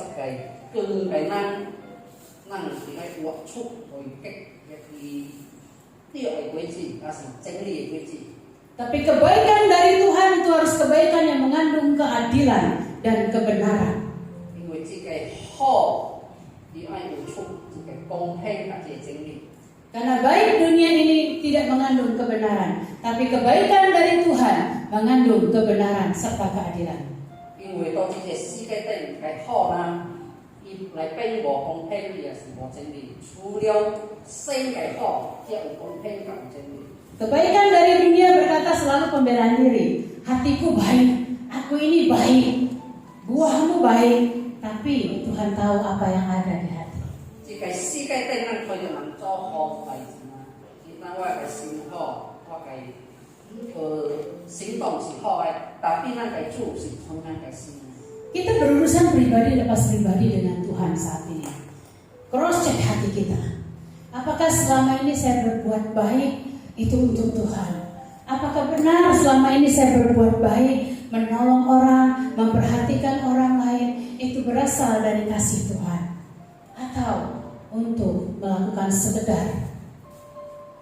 個更嘅咱是愛活出為嘅對嘅軌跡，也是真理嘅軌跡。 Tapi kebaikan dari Tuhan itu harus kebaikan yang mengandung keadilan dan kebenaran. 因為這個好，你愛活出這個公平和這個真理。 Karena baik dunia ini tidak mengandung kebenaran, tapi kebaikan dari Tuhan mengandung kebenaran serta keadilan. 因為到這個世界頂嘅好啦，伊來變無公平，也是無真理。除了生嘅好，才有公平和真理。 Kebaikan dari dunia berkata selalu pembelaan diri. Hatiku baik, aku ini baik, buahmu baik, tapi Tuhan tahu apa yang ada di hati. 這個世界頂咱可以人做好代志嘛，咱我嘅心好，我嘅行動是好嘅，但係咱嘅主是從咱嘅心。 Kita berurusan pribadi lepas pribadi dengan Tuhan saat ini. Cross check hati kita. Apakah selama ini saya berbuat baik itu untuk Tuhan? Apakah benar selama ini saya berbuat baik, menolong orang, memperhatikan orang lain itu berasal dari kasih Tuhan? Atau untuk melakukan sekedar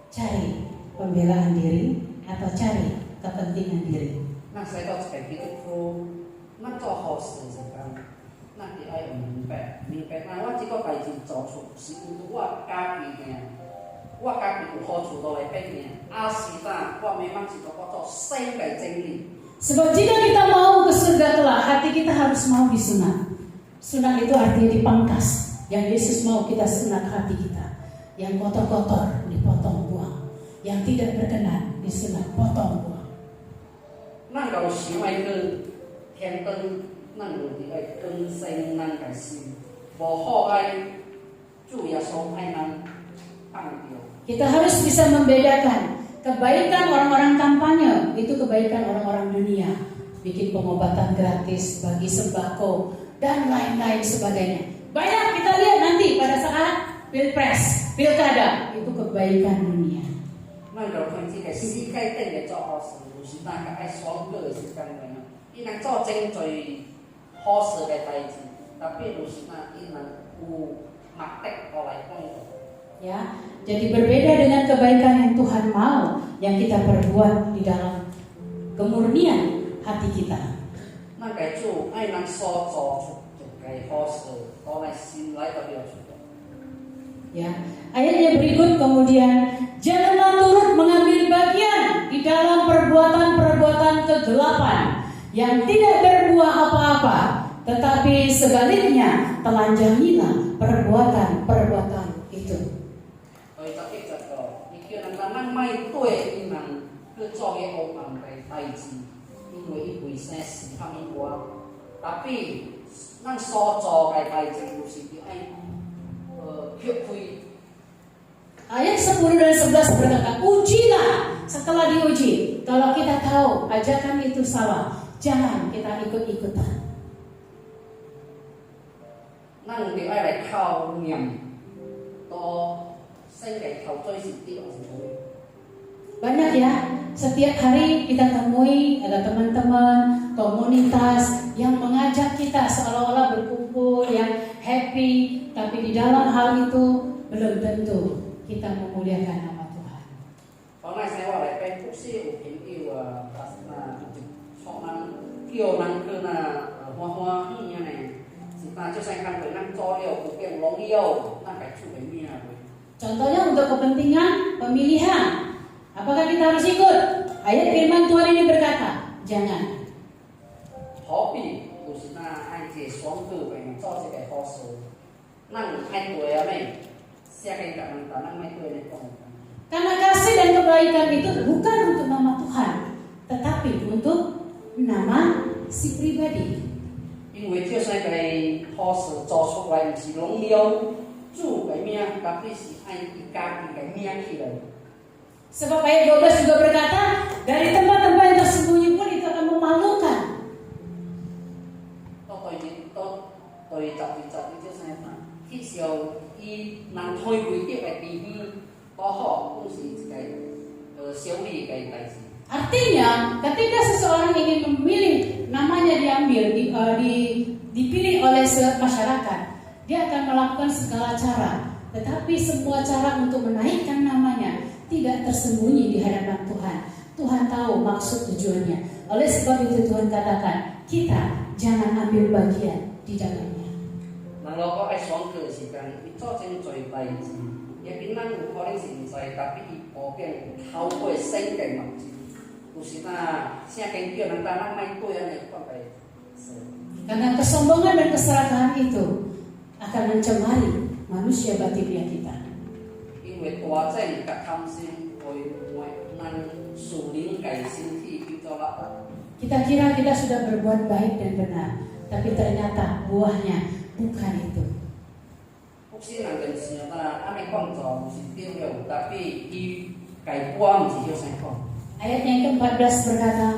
cari pembelaan diri atau cari kepentingan diri? 咱使到一個基督徒，咱做好事時間，咱就愛明白，咱我這個代志做出是為我家己嘅，我家己有好處都來變嘅，是啥？我memang是做做生嘅真理。 Sebab jika kita mau ke surga kelak, hati kita harus mau disunat. Sunat itu artinya dipangkas. Yang Yesus mau kita sunat hati kita. Yang kotor-kotor dipotong buang. Yang tidak berkenan disunat potong buang. 咱有想愛去天堂，咱就愛更新咱嘅心，無好愛主耶穌愛咱放掉。Kita harus bisa membedakan kebaikan orang-orang kampanye itu kebaikan orang-orang dunia, bikin pengobatan gratis, bagi sembako dan lain-lain sebagainya. Banyak kita lihat nanti pada saat pilpres, pilkada, itu kebaikan dunia. 那就看这个世界顶嘅做好事，就是大家爱爽乐嘅时间嚟咯。伊能做真最好事嘅代志，特别就是伊能有目的过来讲。 Ya, jadi berbeda dengan kebaikan yang Tuhan mau, yang kita perbuat di dalam kemurnian hati kita. 那个主爱能所做出一个好事，我来心来特别有出。 Ya, ayatnya berikut kemudian janganlah turut mengambil bagian di dalam perbuatan-perbuatan kegelapan yang tidak berbuah apa-apa, tetapi sebaliknya telanjangilah perbuatan-perbuatan itu. 所以特別就個，你叫人咱咪對伊人去做嘅惡行嘅代志，因為伊本身是較物外，特別咱所做嘅代志就是要愛學會。 Ayat 10 dan 11 berkata, ujilah setelah diuji. Kalau kita tahu ajakan itu salah, jangan kita ikut-ikutan. 咱要愛來靠念，到聖嘅頭最是啲我是會。 Banyak ya, setiap hari kita temui ada teman-teman komunitas yang mengajak kita seolah-olah berkumpul, yang happy, tapi di dalam hal itu belum tentu kita memuliakan nama Tuhan. 我那時我來俾牧師有朋友啊，創人叫人去歡喜呢，是就算看佢咱做了有變榮耀，咱該做嘅咩啊？ Contohnya untuk kepentingan pemilihan. Apakah kita harus ikut? Ayat firman Tuhan ini berkata, jangan. 何必就是咱愛這雙腳嚟做這個好事，咱愛對啊咩？寫給人咱愛對嚟講。 Karena kasih dan kebaikan itu bukan untuk nama Tuhan, tetapi untuk nama si pribadi. 因為就算個好事做出來，唔是榮耀主嘅名，特別是愛伊家己嘅名起來。 Sebab ayat 12 juga berkata, dari tempat-tempat yang tersembunyi pun itu akan memalukan. 對就是啥？去時候伊人開會啲嘅地方，多好，都是一個小利嘅代志。 Artinya, ketika seseorang ingin memilih, namanya diambil, dipilih oleh masyarakat, dia akan melakukan segala cara. Tetapi semua cara untuk menaikkan namanya tidak tersembunyi di hadapan Tuhan. Tuhan tahu maksud tujuannya. Oleh sebab itu Tuhan katakan, kita jangan ambil bagian di dalamnya. 人如果愛選舉時間，伊做真多代志，也比咱有可能是唔知，但係伊普遍透過聖經目睭，就是那聖經叫人咱咪對安尼講嘅。 Karena kesombongan dan keserakahan itu akan mencemari manusia batinnya kita. 因為大正甲貪心會咱屬靈嘅身體變做啦。 Kita kira kita sudah berbuat baik dan benar, tapi ternyata buahnya bukan itu. 有些人就想啦，安尼講做唔是對了，但係伊改觀唔是要先講。 Ayat yang ke-14 berkata,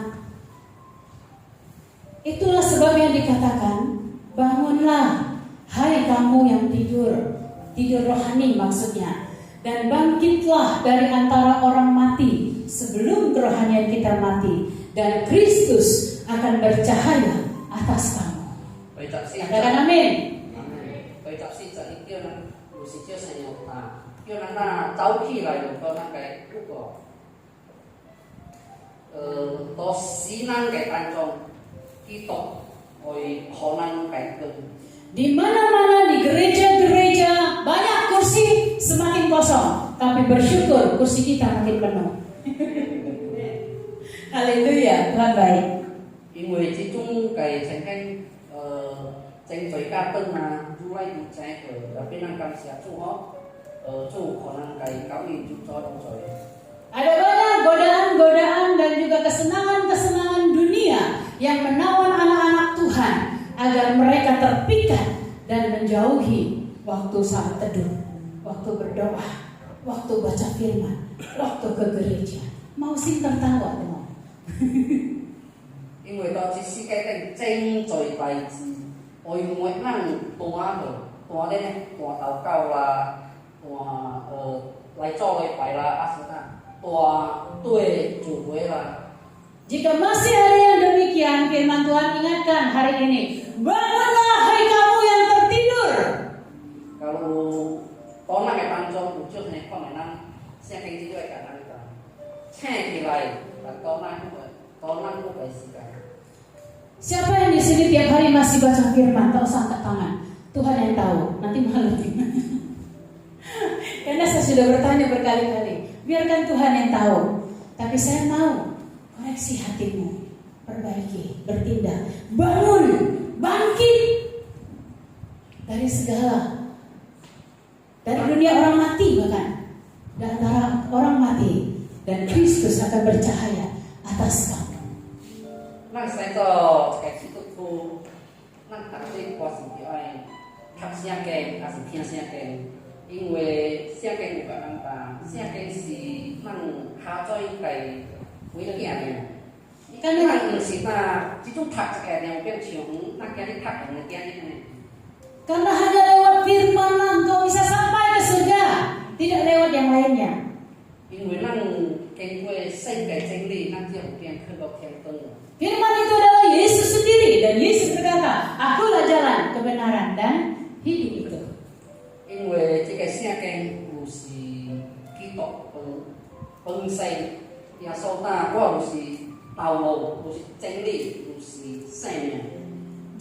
itulah sebab yang dikatakan, bangunlah, hai kamu yang tidur rohani maksudnya, dan bangkitlah dari antara orang mati sebelum kerohanian kita mati, dan Kristus akan bercahaya atas kamu. Katakan amin. 對十四節伊叫人有時叫神有叫人早起來就到咱嘅到死人嘅當中，基督會可能改變。 Di mana-mana di gereja-gereja banyak kursi semakin kosong, tapi bersyukur kursi kita makin penuh. Haleluya, Tuhan baik. 因為這種嘅曾經正在加燈啊，主來唔請佢，特別能感謝主主可能嘅教育就做到咗。 Ada banyak godaan-godaan dan juga kesenangan-kesenangan dunia yang menawan anak-anak Tuhan agar mereka terpikat dan menjauhi waktu saat teduh, waktu berdoa. waktu baca firman, waktu ke gereja. Mau sing tertawa dong. 因为到这世界顶真侪代志，我因为咱单好，单咧单祷告啦，来做礼拜啦，是啥，单对主会啦。 Jika masih ada yang demikian, firman Tuhan ingatkan hari ini, bangunlah hai kamu yang tertidur. Kalau當嘅當中有種情況係咱聖經只會講咱講，醒起來，當咱不會時間。 Siapa yang di sini tiap hari masih baca firman, tak usah angkat tangan. Tuhan yang tahu, nanti malu. Karena saya sudah bertanya berkali-kali, biarkan Tuhan yang tahu. Tapi saya mau koreksi hatimu, perbaiki, bertindak, bangun, bangkit dari segala, dari dunia orang mati bahkan, dan antara orang mati dan Kristus akan bercahaya atas kamu. 咱使做一個基督徒，咱逐個關係要愛讀聖經，也是聽聖經，因為聖經有甲咱講，聖經是咱下載嚟為了行嘅。咱唔是那這種讀一個呢，變像咱今日讀嘅今日呢。 Karena hanya lewat firman engkau bisa sampai ke surga, tidak lewat yang lainnya. 因為咱經過聖經真理，咱才有變去到天堂。 Firman itu adalah Yesus sendiri dan Yesus berkata, akulah jalan, kebenaran dan hidup itu. 因為這個聖經就是基督本身，耶穌講我就是道路，就是真理，就是生命。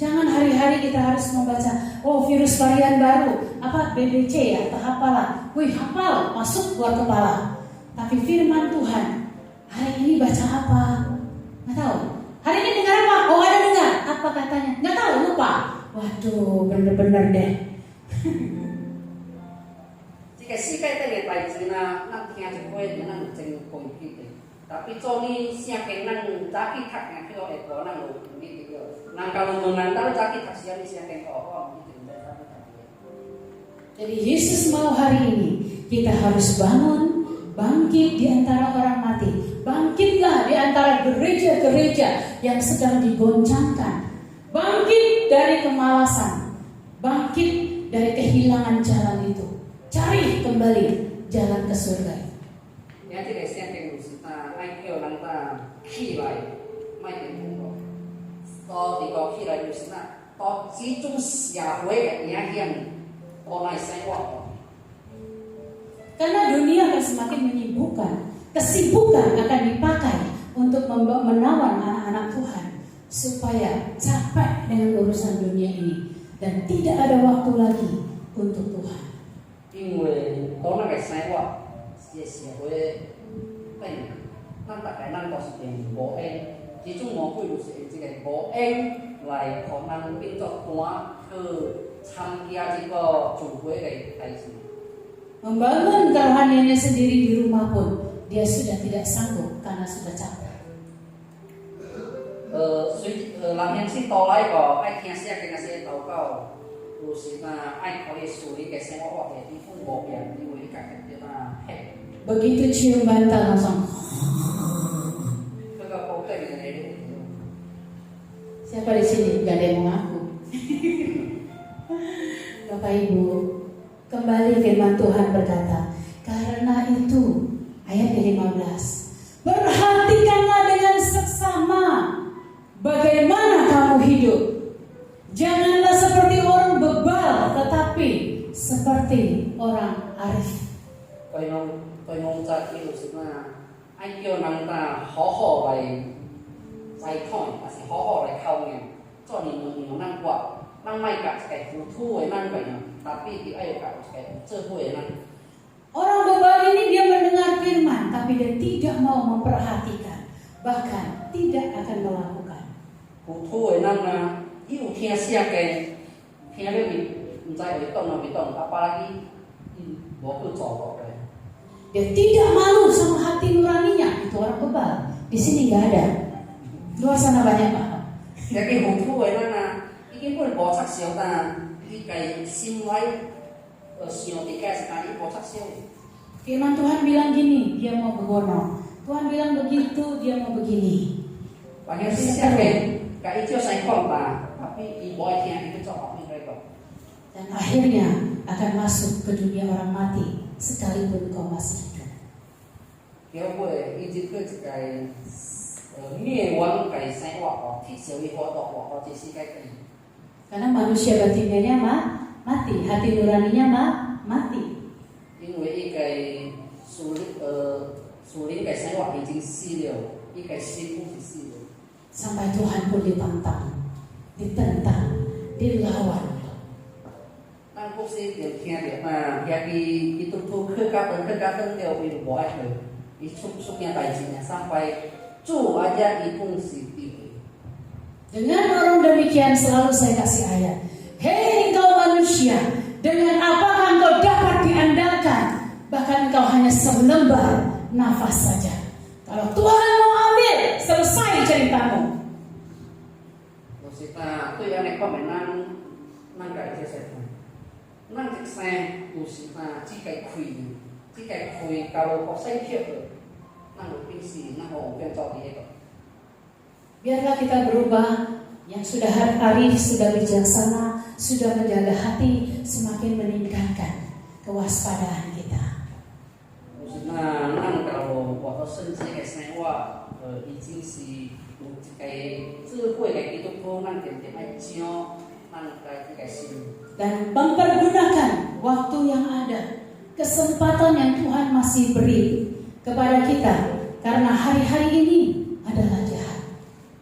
Jangan hari-hari kita harus membaca, oh virus varian baru, apa BBC atau apalah, wih hafal, masuk keluar kepala. Tapi firman Tuhan, hari ini baca apa? Nggak tahu. Hari ini dengar apa? Oh ada dengar. Apa katanya? Nggak tahu, lupa. Waduh, bener-bener deh. Jika sikai tadi baik zina, nak tiang jepoi dengan jeng politik. Tapi Johnny siang kenan jaki tak yang kilo ekor nang ini gitu. Nang kalau mengantar jaki tak siang siang ekor gitu. Jadi Yesus mau hari ini kita harus bangun, bangkit di antara orang mati. Bangkitlah di antara gereja-gereja yang sedang digoncangkan. Bangkit dari kemalasan. Bangkit dari kehilangan jalan itu. Cari kembali jalan ke surga. Yang tidak siang kenan kita, ayo nanta kilai, mai tengok. Kalau tiga kilai itu sana, kalau cium siapa yang yang orang sewa. Karena dunia akan semakin menyibukkan. Kesibukan akan dipakai untuk menawan anak-anak Tuhan supaya capek dengan urusan dunia ini dan tidak ada waktu lagi untuk Tuhan. 因為當那個生活嘅社會變，咱大家咱都是變無緣，其中魔鬼就是用這個無緣來讓咱變作單去參加這個聚會嘅代志。 Membangun kerohaniannya sendiri di rumah pun dia sudah tidak sanggup karena sudah capek. 人們是到來個愛聽聖經嘅些禱告，就是那愛可以處理嘅生活嘅地方無變，因為佢嘅那黑。 Begitu cium bantal langsung. 佢個保證嘅呢？ Siapa di sini? Gak ada yang mengaku. Bapak Ibu, kembali firman Tuhan berkata, karena itu ayat 15, perhatikanlah dengan seksama bagaimana kamu hidup. Janganlah seperti orang bebal, tetapi seperti orang arif. 對我就係愛叫人家好好嚟睇，還是好好嚟考驗，做年用咱話，咱咪夾一個糊塗嘅咱個樣，但必須要夾一個智慧嘅咱。 Orang bebal ini dia mendengar firman, tapi dia tidak mau memperhatikan, bahkan tidak akan melakukan. 糊塗嘅咱啊，伊有聽聖經，聽了唔知會動啊未動，阿爸伊無去做過嘅。 Dia tidak malu sama hati nuraninya. Itu orang bebal. Di sini nggak ada. Luar sana banyak Pak. Jadi hukum mana? Ini pun bocah siapa? Ini kayak simulai siapa sekali bocah siapa? Firman Tuhan bilang gini, dia mau begono. Tuhan bilang begitu, dia mau begini. Và nghe xin xét cái chưa sánh còn bà tapi ibu yang itu cocok nih mereka. Dan akhirnya akan masuk ke dunia orang mati sekalipun kau masih hidup. Kéo về ý chí cái灭亡cái sinh hoạt của thị xã hội hoạt động của thị xã cái. Karena manusia batinnya mati, hati nuraninya mati.因为一个属灵cái sinh hoạt已经死了，一个心不是死了。Sampai Tuhan pun ditantang, ditentang, dilawan. Nang quốc sĩ điều khiển được mà nhà cái tu tu khơi cá tấn đều bị bỏ hết rồi. Cái xúc nhà tài chính nhà sampai chủ aja itu sih. Dengan orang demikian selalu saya kasih ayat. Hei engkau manusia, dengan apakah engkau dapat diandalkan? Bahkan engkau hanya selembar nafas saja. Kalau Tuhan mau ambil, selesai ceritamu. Kita tu yang nekor menang cái chia sẻ năng thực xe của kita chỉ cái khui kalau có xây thiệt rồi năng được kinh sĩ năng hồ bên cho đi hết. Biarlah kita berubah. Yang sudah arif, sudah bijaksana, sudah menjaga hati, semakin meningkatkan kewaspadaan kita. Nah, năng kalau waktu senji cái sinh hoạt已经是cái智慧cái kỹ thuật năng điểm điểm anh chiếu năng cái sim. Dan mempergunakan waktu yang ada, kesempatan yang Tuhan masih beri kepada kita, karena hari-hari ini adalah jahat.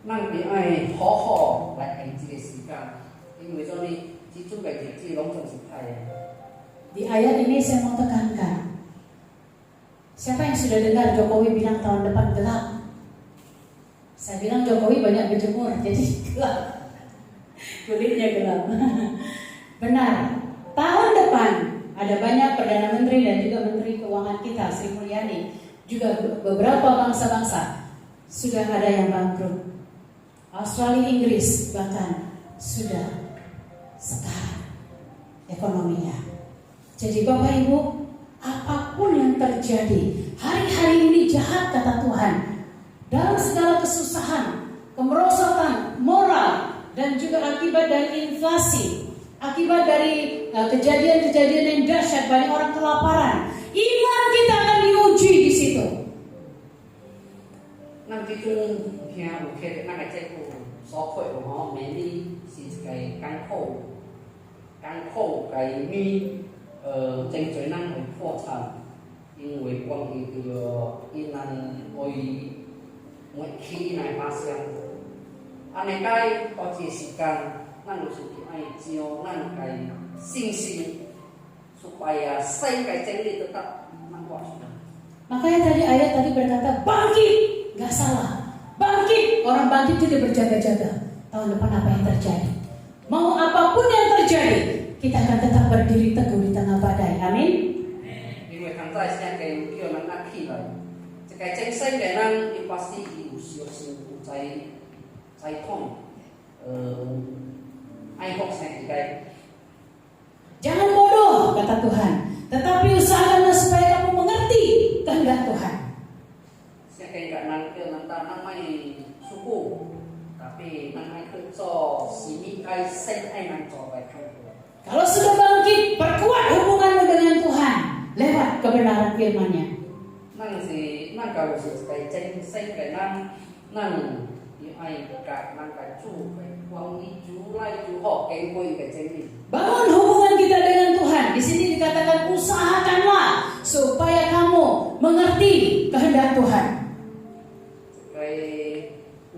Năng bị ai khó lại hành trì cái時間，因為咗你始終嘅日子攏仲是太。Di ayat ini saya mau tekankan, siapa yang sudah dengar Jokowi bilang tahun depan gelap? Saya bilang Jokowi banyak berjemur, jadi gelap. Kulitnya gelap. Benar, tahun depan ada banyak Perdana Menteri dan juga Menteri Keuangan kita, Sri Mulyani, juga beberapa bangsa-bangsa sudah ada yang bangkrut. Australia, Inggris bahkan sudah sekarang ekonominya. Jadi Bapak Ibu, apapun yang terjadi, hari-hari ini jahat kata Tuhan. Dalam segala kesusahan, kemerosotan moral, dan juga akibat dari inflasi, akibat dari kejadian-kejadian yang dahsyat, banyak orang kelaparan, iman kita akan diuji di situ. Nanti tu yang mungkin nak cek tu software của họ mainly là cái cán khô cái mi trên trời năng phải phô thành,因为光一个一难为每期来发生，安尼该多些时间，咱有时去爱教咱个信心，supaya saya cái chân lý tetap kuat. Makanya ayat tadi berkata bangkit, nggak salah. Bangkit, orang bangkit juga berjaga-jaga. Tahun depan apa yang terjadi? Mau apapun yang terjadi, kita akan tetap berdiri teguh di tengah badai. Amin.因为现在现在叫人拿起来，这个真正的人，伊pasti有小心有在痛，爱国生个。Jangan bodoh, kata Tuhan. Tetapi usahakanlah supaya kamu mengerti kehendak Tuhan. Saya kayak nanti nang mai suku, tapi nang mai kerja sini kai sen ai nang coba kan. Kalau sudah bangkit, perkuat hubunganmu dengan Tuhan lewat kebenaran firman-Nya. Nang kalau kayak sen kayak nang ai ka nang ka chu kayak wangiju lai ju ho kayak koi kayak sen. Bangun hubungan kita dengan Tuhan. Di sini dikatakan usahakanlah supaya kamu mengerti kehendak Tuhan. Cái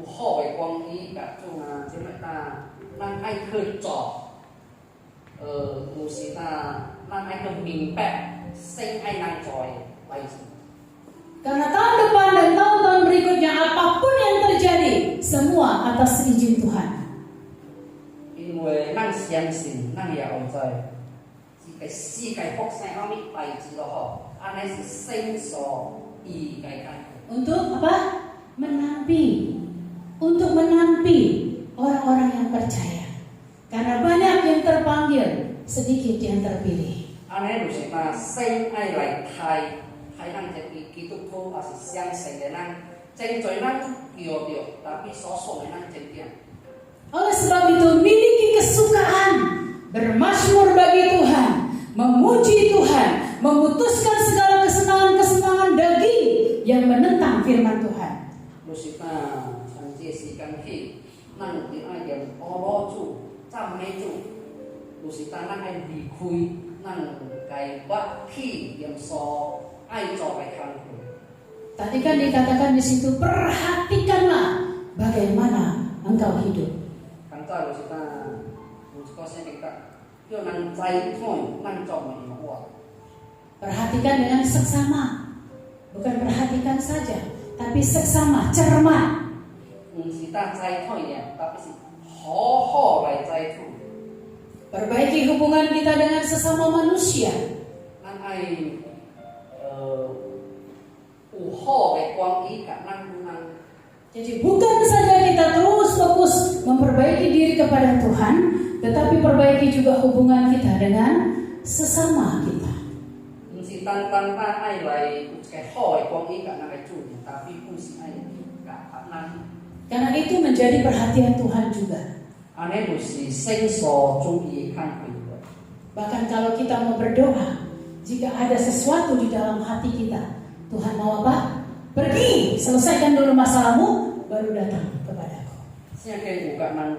họ về quang ý cả chung là chúng ta năng ai khơi trọ mù sĩ ta năng ai khơi mình bẹ sinh ai năng tròi bay. Karena tahun depan dan tahun-tahun berikutnya apapun yang terjadi, semua atas izin Tuhan.因为咱相信咱也后在是个世界福生阿咪代志咯吼，安尼是生所意该干。Untuk apa? Untuk menampi orang-orang yang percaya. Karena banyak yang terpanggil, sedikit yang terpilih. Anh ấy được mà sinh ai lại thay hai nang jadi kitu tu asih siang sengenang ceng coy nang kio tapi sosok nang cengkian. Oleh sebab itu miliki kesukaan bermazmur bagi Tuhan, memuji Tuhan, memutuskan segala kesenangan-kesenangan daging yang menentang firman Tuhan. Lusita sanjesikan hi nang di ayam oro cu camai cu lusita nang ay dikui nang kai bakhi yang so ai co ai kangku. Tadi kan dikatakan di situ, perhatikanlah bagaimana engkau hidup. Kanta lusita lusita sen kita yo nang cai thoi nang co mai ma. Perhatikan dengan seksama, bukan perhatikan saja, tapi seksama, cermat. Lusita cai thoi ya, tapi si ho lai cai thu. Perbaiki hubungan kita dengan sesama manusia. Nang ai ho lai quang i ka nang. Jadi bukan saja kita terus fokus memperbaiki diri kepada Tuhan, tetapi perbaiki juga hubungan kita dengan sesama kita. Si tan ai lai kai ho lai quang i ka nang ai chu, tapi pun si ai ka nang. Karena itu menjadi perhatian Tuhan juga. Ane mesti seng so chung yi kan kui. Bahkan kalau kita mau berdoa, jika ada sesuatu di dalam hati kita, Tuhan mau apa? Pergi, selesaikan dulu masalahmu, baru datang kepadaku. Siapa buka nang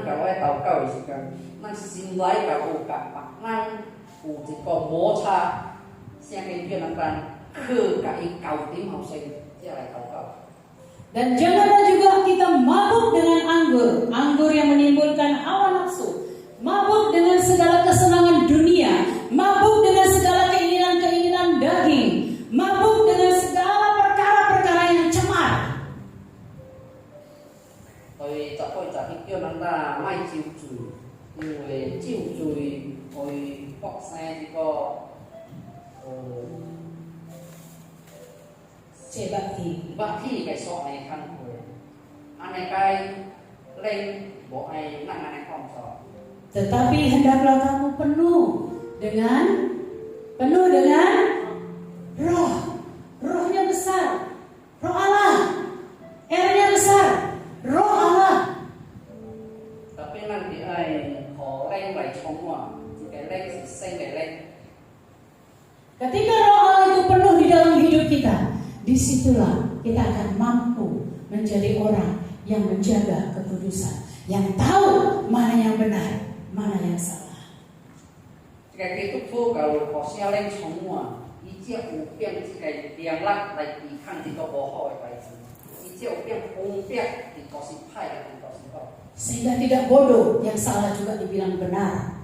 kalau tahu kau isikan nang sinlai kau buka pak nang jika mocha siapa dia nang ke kai kau tim harus siapa kau. Dan janganlah juga kita mabuk dengan anggur yang menimbulkan hawa nafsu, mabuk dengan segala kesenangan dunia, mabuk dengan segala keinginan-keinginan daging, mabuk dengan segala perkara-perkara yang cemar. Oi tak ikut nanda mai chiu cui,因为chiu cui oi bok sai di ko bakti cái số này khăn quê, anh này cái lên bộ ai nặng anh không so. Tetapi hendaklah kamu penuh dengan roh. Rohnya besar, roh Allah. R-nya besar, roh Allah. Tapi nanti ai khó lên lại chống hòa, thì cái lên sinh cái lên. Ketika roh Allah itu penuh di dalam hidup kita, disitulah kita akan mampu menjadi orang yang menjaga kekudusan, yang tahu mana yang benar, mana yang salah. Cái kết thúc kalau có xe lên chống hòa, ý chiếc ủ biếng cái tiếng lắc lại ý khăn thì có bó hỏi bài gì. Ý chiếc ủ biếng ung biếng thì có si phai thì có si bọc. Sehingga tidak bodoh, yang salah juga dibilang benar.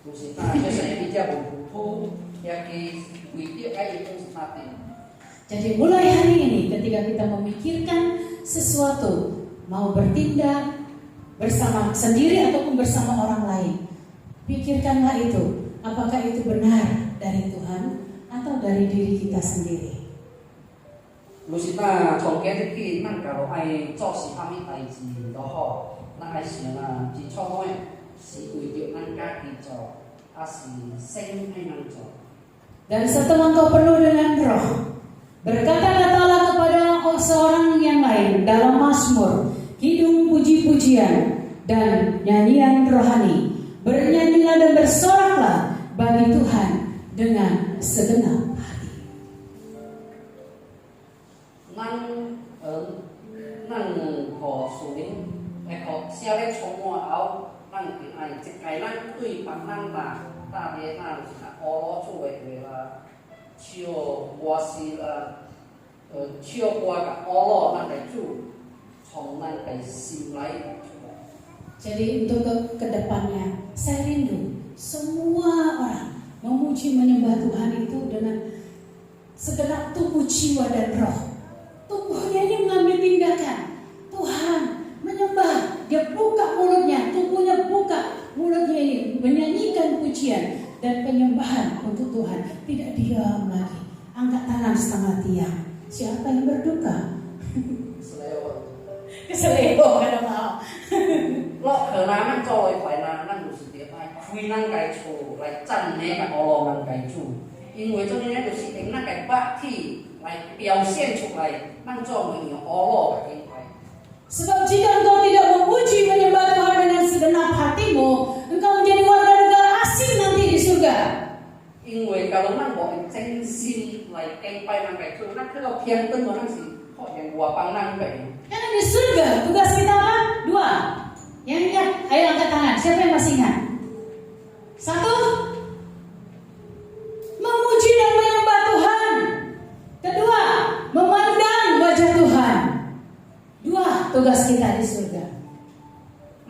Terus kita biasanya bicara buku, ya ki video kayak itu mati. Jadi mulai hari ini ketika kita memikirkan sesuatu, mau bertindak bersama sendiri ataupun bersama orang lain, pikirkanlah itu, apakah itu benar dari Tuhan atau dari diri kita sendiri. Lusita contohnya itu nang kalau ai做事方面代志都好，那ai想啊，只错我是为着咱家己做，还是生爱能做。 Dan setelah engkau penuh dengan roh, berkata-katalah kepada seorang yang lain dalam mazmur, kidung puji-pujian dan nyanyian rohani. Bernyanyilah dan bersoraklah bagi Tuhan dengan segenap hati. Nang khổ suy, khổ xe lên trong mùa áo, nang tiếng ai chỉ cái nang tùy bằng nang mà ta biết nang ó lo chu về là chiều qua xí là chiều qua cả ó lo nang cái chu, trong nang cái xí lại. Jadi untuk ke depannya, saya rindu semua orang memuji menyembah Tuhan itu dengan segenap tubuh, jiwa dan roh. Tubuhnya ini mengambil tindakan. Tuhan menyembah, dia buka mulutnya, tubuhnya buka mulutnya ini menyanyikan pujian dan penyembahan untuk Tuhan. Tidak diam lagi, angkat tangan setengah tiang. Siapa yang berduka? Keseleo kada mau. Lo khờ năng cho phải là năng của sự tiệp ai, khui năng cái chủ lại chăn nè cả ó lo năng cái chủ, 因为这呢就是用咱个肉体来表现出来，咱做每样阿罗的敬拜。 Sebab jika engkau tidak memuji menyembah Tuhan dengan segenap hatimu, engkau menjadi warga negara asing nanti di surga. 因为假如咱无用真心来敬拜咱个主，咱去到天灯咱是好像外邦人呗。 Karena di surga tugas kita apa? 2. Yang ingat, ayo angkat tangan. Siapa yang masih ingat? 1. Memuji dan menyembah Tuhan. Kedua, memandang wajah Tuhan. 2 tugas kita di surga.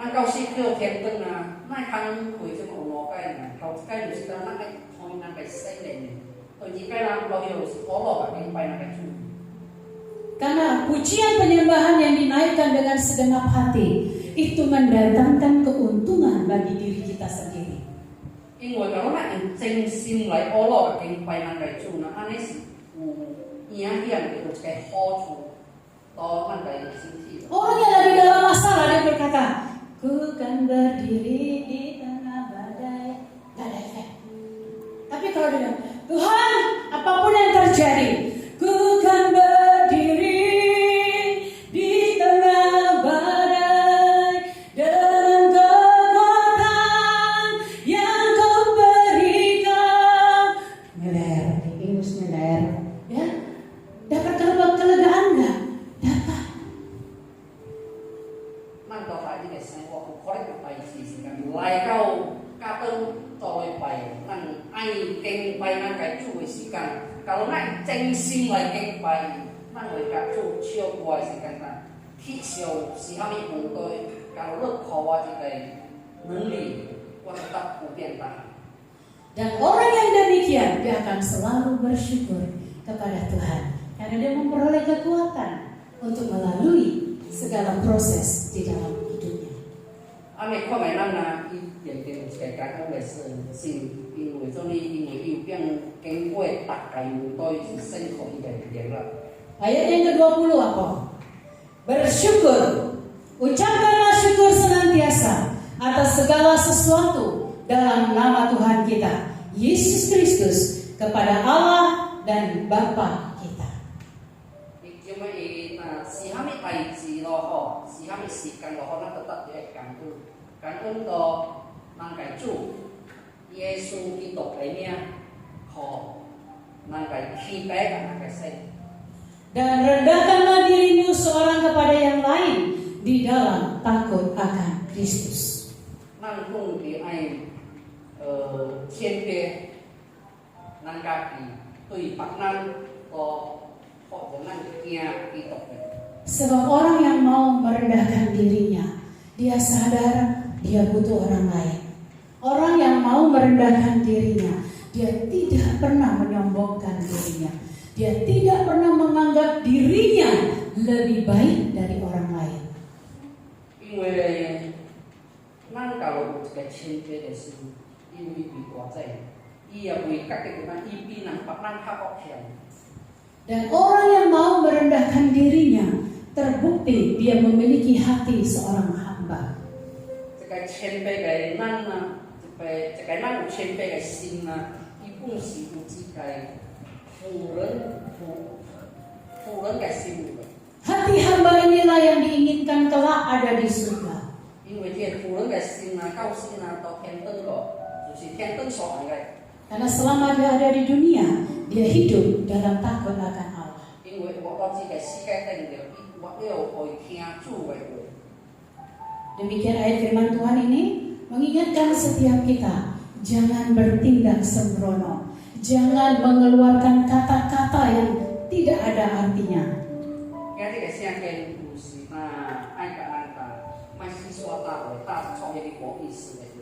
咱到时去到天灯啊，咱通开什么魔界呢？头一界就是讲咱个从咱个圣灵，第二界咱老有是阿罗个敬拜咱个主。 Karena pujian penyembahan yang dinaikkan dengan segenap hati itu mendatangkan keuntungan bagi diri kita sendiri. 因为假如咱用真心来阿罗个敬拜咱个主呢，安尼是有影响有一个好处到咱个身体。 Orang yang lagi dalam masalah dia berkata, ku kan berdiri di tengah badai, gak ada efek. Tapi kalau dia bilang, Tuhan, apapun yang terjadi, ku kan berdiri di tengah badai dengan kekuatan yang kau berikan. Meler, Inggris meler, ya. Dapat kelegaan nggak? Dapat. 咱到大啲嘅生活有可能有第二時間來到家當作為拜，咱愛敬拜咱個主嘅時間，假如咱真心來敬拜，咱為甲主超過嘅時間啦，去想是蝦米問題，假如你靠我一個能力，我答有變大。 Dan orang yang demikian dia akan selalu bersyukur kepada Tuhan karena dia memperoleh kekuatan untuk melalui segala proses di dalam hidupnya. 阿咪看埋咱啊，伊認定有一個健康嘅心，因為因為有變經過大概問題是辛苦伊嘅力量。 Ayat yang ke-20 apa? Bersyukur. Ucapkanlah syukur senantiasa atas segala sesuatu dalam nama Tuhan kita, Yesus Kristus, kepada Allah dan Bapa kita. 因為是蝦米代志咯吼，是蝦米時間咯吼，咱都得啲感恩，感恩到咱個主耶穌基督嘅名，吼，咱個期待咱個神。 Dan rendahkanlah dirimu seorang kepada yang lain di dalam takut akan Kristus. 咱講嘅愛，謙卑，咱家己對別人個學人咱驚基督嘅。 Sebab orang yang mau merendahkan dirinya, dia sadar dia butuh orang lain. Orang yang mau merendahkan dirinya, dia tidak pernah menyombongkan dirinya. Dia tidak pernah menganggap dirinya lebih baik dari orang lain. 因為咱假如有一個謙卑嘅心，因為為大仔，伊也為家己咱，伊比人別人較惡強。 Dan orang yang mau merendahkan dirinya, terbukti dia memiliki hati seorang hamba. 這個謙卑嘅咱啊，這個咱有謙卑嘅心啊，伊本是有這個婦人嘅心嘅。 Hati hamba inilah yang diinginkan kelak ada di surga. 因為這婦人嘅心啊、救心啊，到天燈個，就是天燈所愛嘅。 Karena selama dia ada di dunia, dia hidup dalam takut akan Allah. 因為我到這個世界頂了，我要會聽主嘅話。 Demikian ayat firman Tuhan ini mengingatkan setiap kita, jangan bertindak sembrono, jangan mengeluarkan kata-kata yang tidak ada artinya. 今日嘅聖經故事啊，愛甲咱講，賣四說大話，大創一個無意思嘅嘢，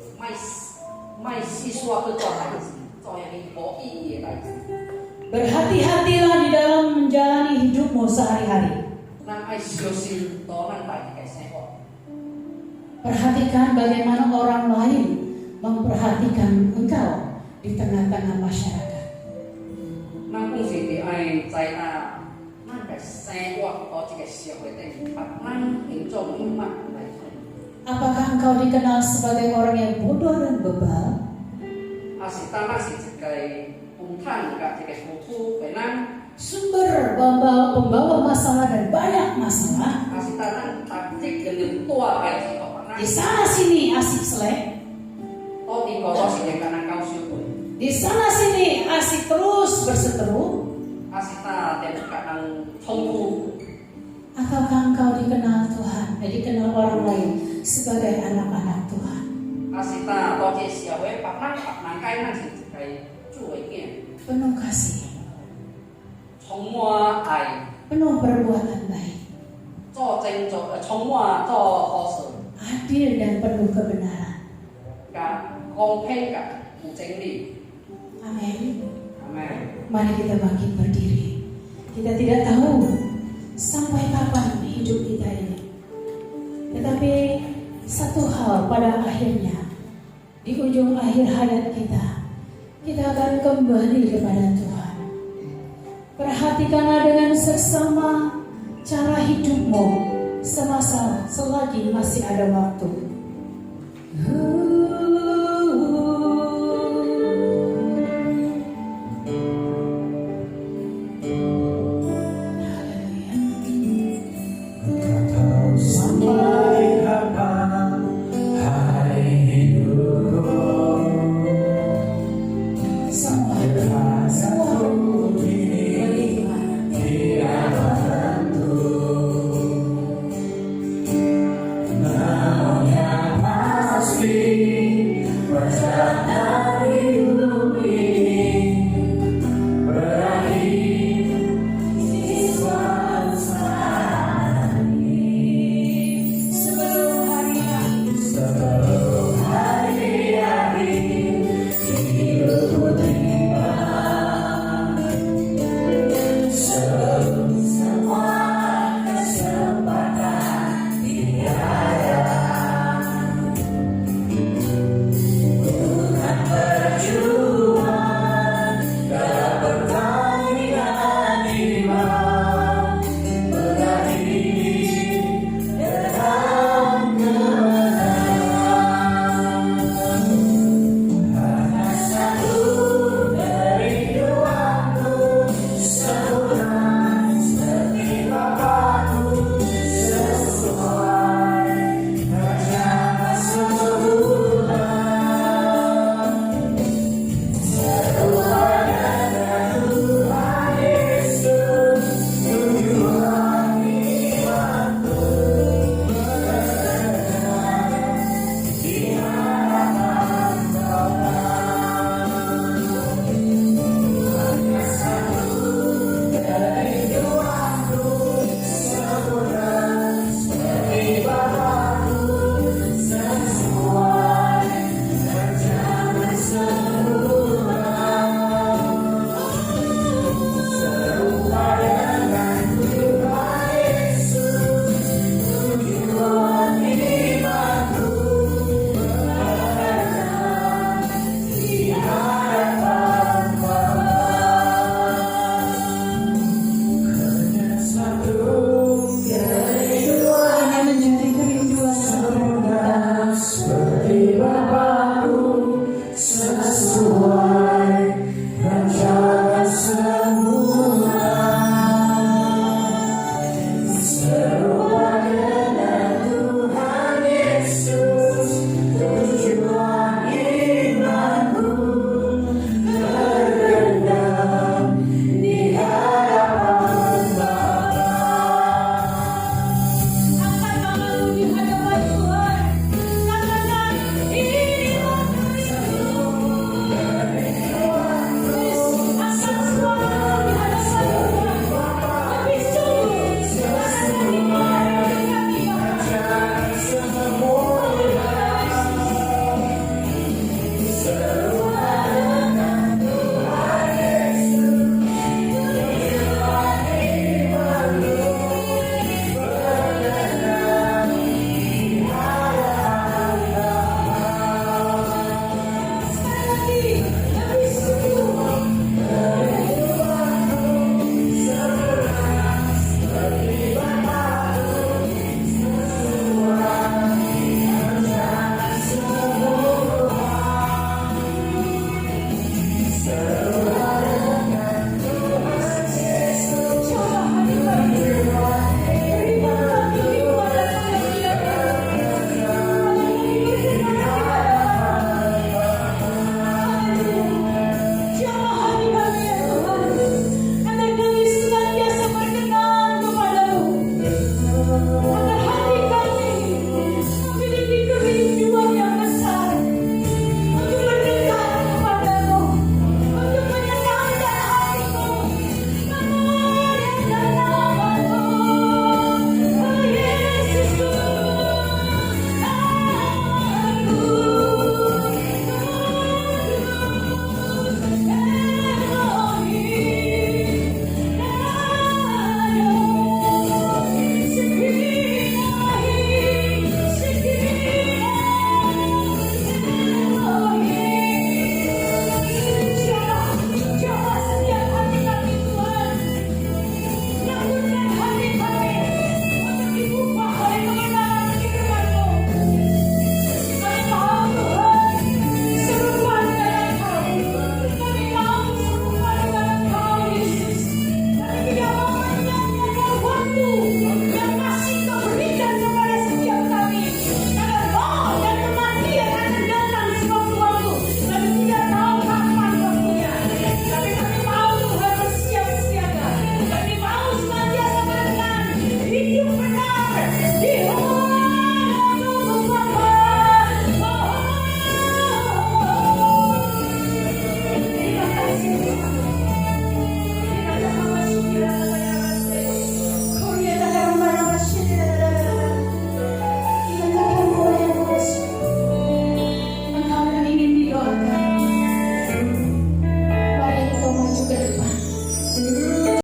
賣四說去做代志，做一個無意義嘅代志。 Berhati-hatilah di dalam menjalani hidupmu sehari-hari. 咱愛小心到咱家己嘅生活。 Perhatikan bagaimana orang lain memperhatikan engkau di tengah-tengah masyarakat. 咱本是佇愛知影咱嘅生活到這個社會頂，咱形狀有乜來睇？ Apakah engkau dikenal sebagai orang yang bodoh dan bebal? asita masih sekai puntan kak sekai kutu benang sumber pembawa masalah dan banyak masalah. asita kan taktik dengan tua kayak Di sana sini asik selek, oh di koros yang karena kau syukur di sana sini asik terus berseteru. asita dan kadang tunggu Ataukah engkau dikenal Tuhan, dikenal orang lain sebagai anak-anak Tuhan? asita atau siawe paknang kai nang sekai cueknya Penuh kasih, semua ai penuh perbuatan baik, 做正做从我做好事。 adil dan penuh kebenaran. 噶公平噶不正理， Amin. 係咪？ Mari kita bangkit berdiri. Kita tidak tahu sampai kapan hidup kita ini. Tetapi satu hal pada akhirnya, di ujung akhir hayat kita akan kembali kepada Tuhan. Perhatikanlah dengan seksama cara hidupmu semasa selagi masih ada waktu.